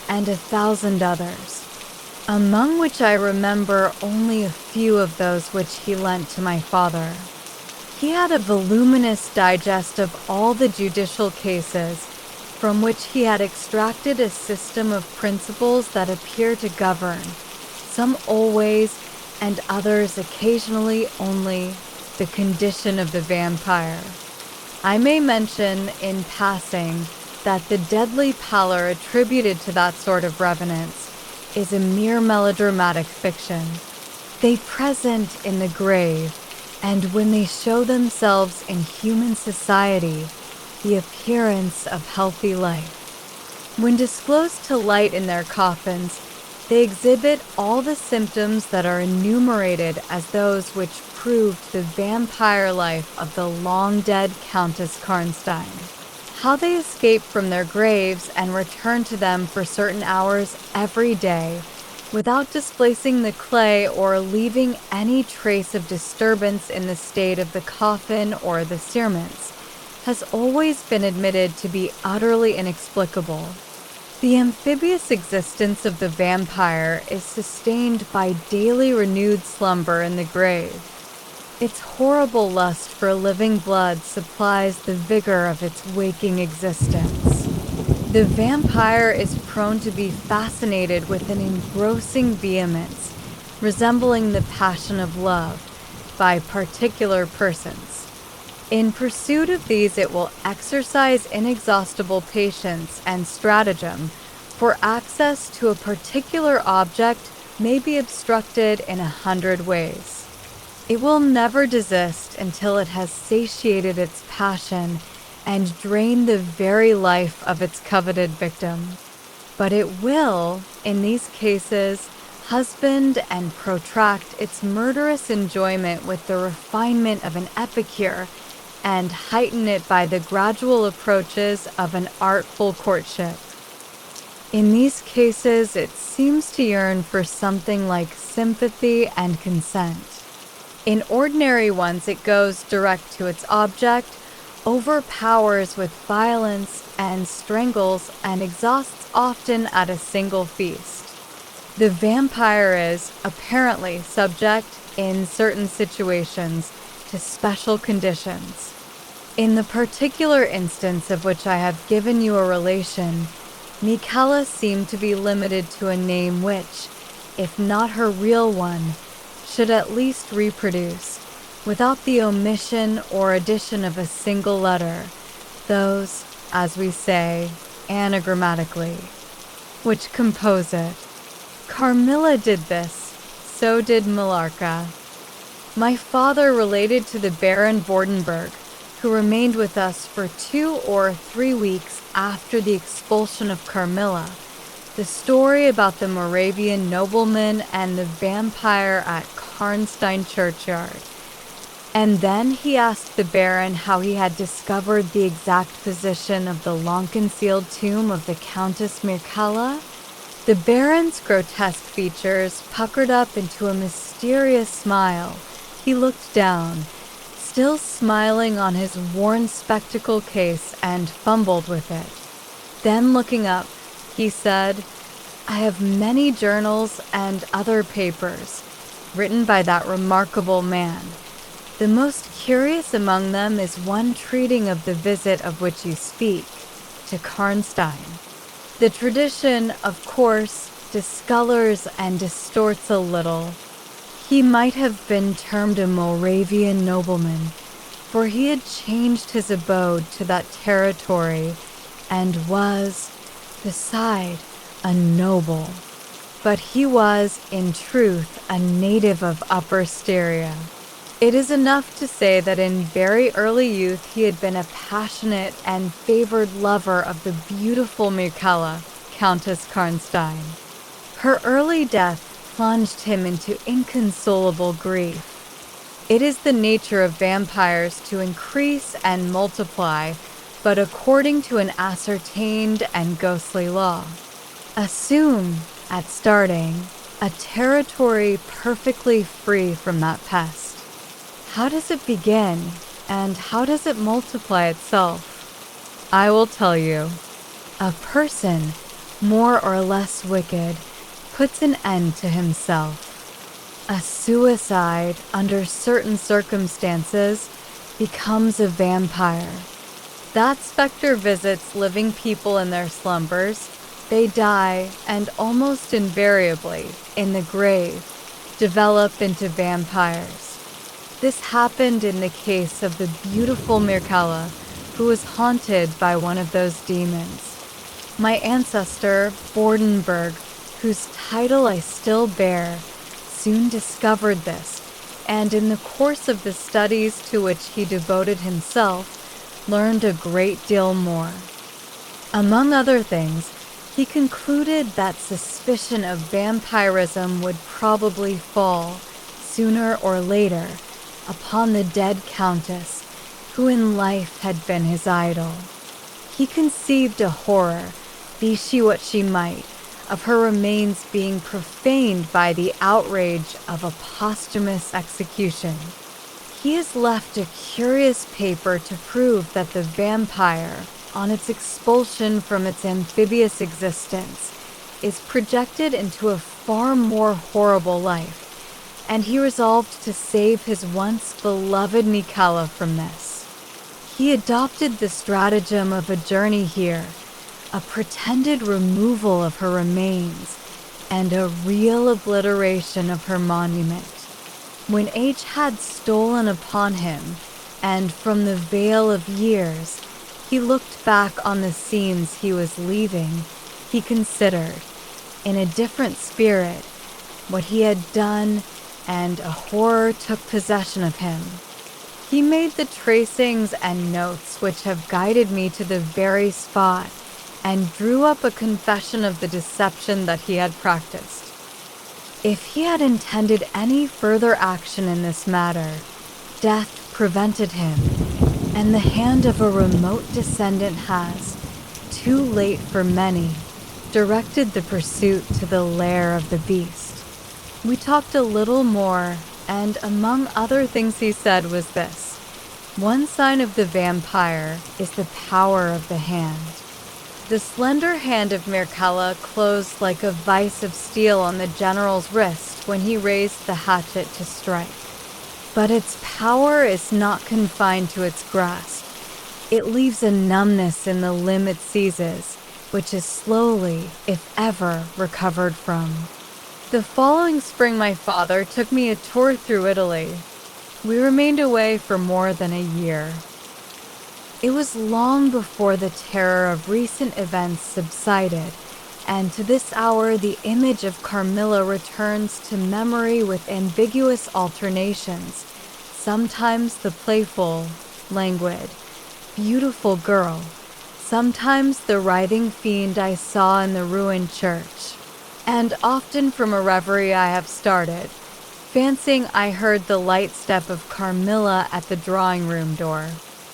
and 1,000 others, among which I remember only a few of those which he lent to my father. He had a voluminous digest of all the judicial cases, from which he had extracted a system of principles that appear to govern, some always, and others occasionally only, the condition of the vampire. I may mention, in passing, that the deadly pallor attributed to that sort of revenants is a mere melodramatic fiction. They present in the grave, and when they show themselves in human society, the appearance of healthy life. When disclosed to light in their coffins, they exhibit all the symptoms that are enumerated as those which proved the vampire life of the long-dead Countess Karnstein. How they escape from their graves and return to them for certain hours every day, without displacing the clay or leaving any trace of disturbance in the state of the coffin or the cerements, has always been admitted to be utterly inexplicable. The amphibious existence of the vampire is sustained by daily renewed slumber in the grave. Its horrible lust for living blood supplies the vigor of its waking existence. The vampire is prone to be fascinated with an engrossing vehemence, resembling the passion of love, by particular persons. In pursuit of these, it will exercise inexhaustible patience and stratagem, for access to a particular object may be obstructed in 100 ways. It will never desist until it has satiated its passion and drained the very life of its coveted victim. But it will, in these cases, husband and protract its murderous enjoyment with the refinement of an epicure, and heighten it by the gradual approaches of an artful courtship. In these cases, it seems to yearn for something like sympathy and consent. In ordinary ones, it goes direct to its object, overpowers with violence, and strangles and exhausts often at a single feast. The vampire is, apparently, subject, in certain situations, to special conditions. In the particular instance of which I have given you a relation, Mircalla seemed to be limited to a name which, if not her real one, should at least reproduce, without the omission or addition of a single letter, those, as we say, anagrammatically, which compose it. Carmilla did this, so did Millarca. My father related to the Baron Vordenberg, who remained with us for 2 or 3 weeks after the expulsion of Carmilla, the story about the Moravian nobleman and the vampire at Karnstein churchyard. And then he asked the Baron how he had discovered the exact position of the long-concealed tomb of the Countess Mircalla. The Baron's grotesque features puckered up into a mysterious smile. He looked down, still smiling on his worn spectacle case, and fumbled with it. Then looking up, he said, "I have many journals and other papers written by that remarkable man. The most curious among them is one treating of the visit of which you speak, to Karnstein. The tradition, of course, discolors and distorts a little. He might have been termed a Moravian nobleman, for he had changed his abode to that territory and was, beside, a noble. But he was, in truth, a native of Upper Styria. It is enough to say that in very early youth he had been a passionate and favored lover of the beautiful Mircalla, Countess Karnstein. Her early death plunged him into inconsolable grief. It is the nature of vampires to increase and multiply, but according to an ascertained and ghostly law. Assume, at starting, a territory perfectly free from that pest. How does it begin, and how does it multiply itself? I will tell you. A person, more or less wicked, puts an end to himself. A suicide, under certain circumstances, becomes a vampire. That specter visits living people in their slumbers. They die, and almost invariably, in the grave, develop into vampires. This happened in the case of the beautiful Mircalla, who was haunted by one of those demons. My ancestor, Vordenberg, whose title I still bear, soon discovered this, and in the course of the studies to which he devoted himself, learned a great deal more. Among other things, he concluded that suspicion of vampirism would probably fall, sooner or later, upon the dead countess, who in life had been his idol. He conceived a horror, be she what she might, of her remains being profaned by the outrage of a posthumous execution. He has left a curious paper to prove that the vampire, on its expulsion from its amphibious existence, is projected into a far more horrible life, and he resolved to save his once beloved Mircalla from this. He adopted the stratagem of a journey here, a pretended removal of her remains, and a real obliteration of her monument. When age had stolen upon him, and from the veil of years, he looked back on the scenes he was leaving, he considered, in a different spirit, what he had done, and a horror took possession of him. He made the tracings and notes which have guided me to the very spot, and drew up a confession of the deception that he had practiced. If he had intended any further action in this matter, death prevented him, and the hand of a remote descendant has, too late for many, directed the pursuit to the lair of the beast. We talked a little more, and among other things he said was this: one sign of the vampire is the power of the hand. The slender hand of Mircalla closed like a vice of steel on the general's wrist when he raised the hatchet to strike. But its power is not confined to its grasp. It leaves a numbness in the limb it seizes, which is slowly, if ever, recovered from. The following spring my father took me a tour through Italy. We remained away for more than a year. It was long before the terror of recent events subsided, and to this hour the image of Carmilla returns to memory with ambiguous alternations, sometimes the playful, languid, beautiful girl, sometimes the writhing fiend I saw in the ruined church, and often from a reverie I have started, fancying I heard the light step of Carmilla at the drawing-room door.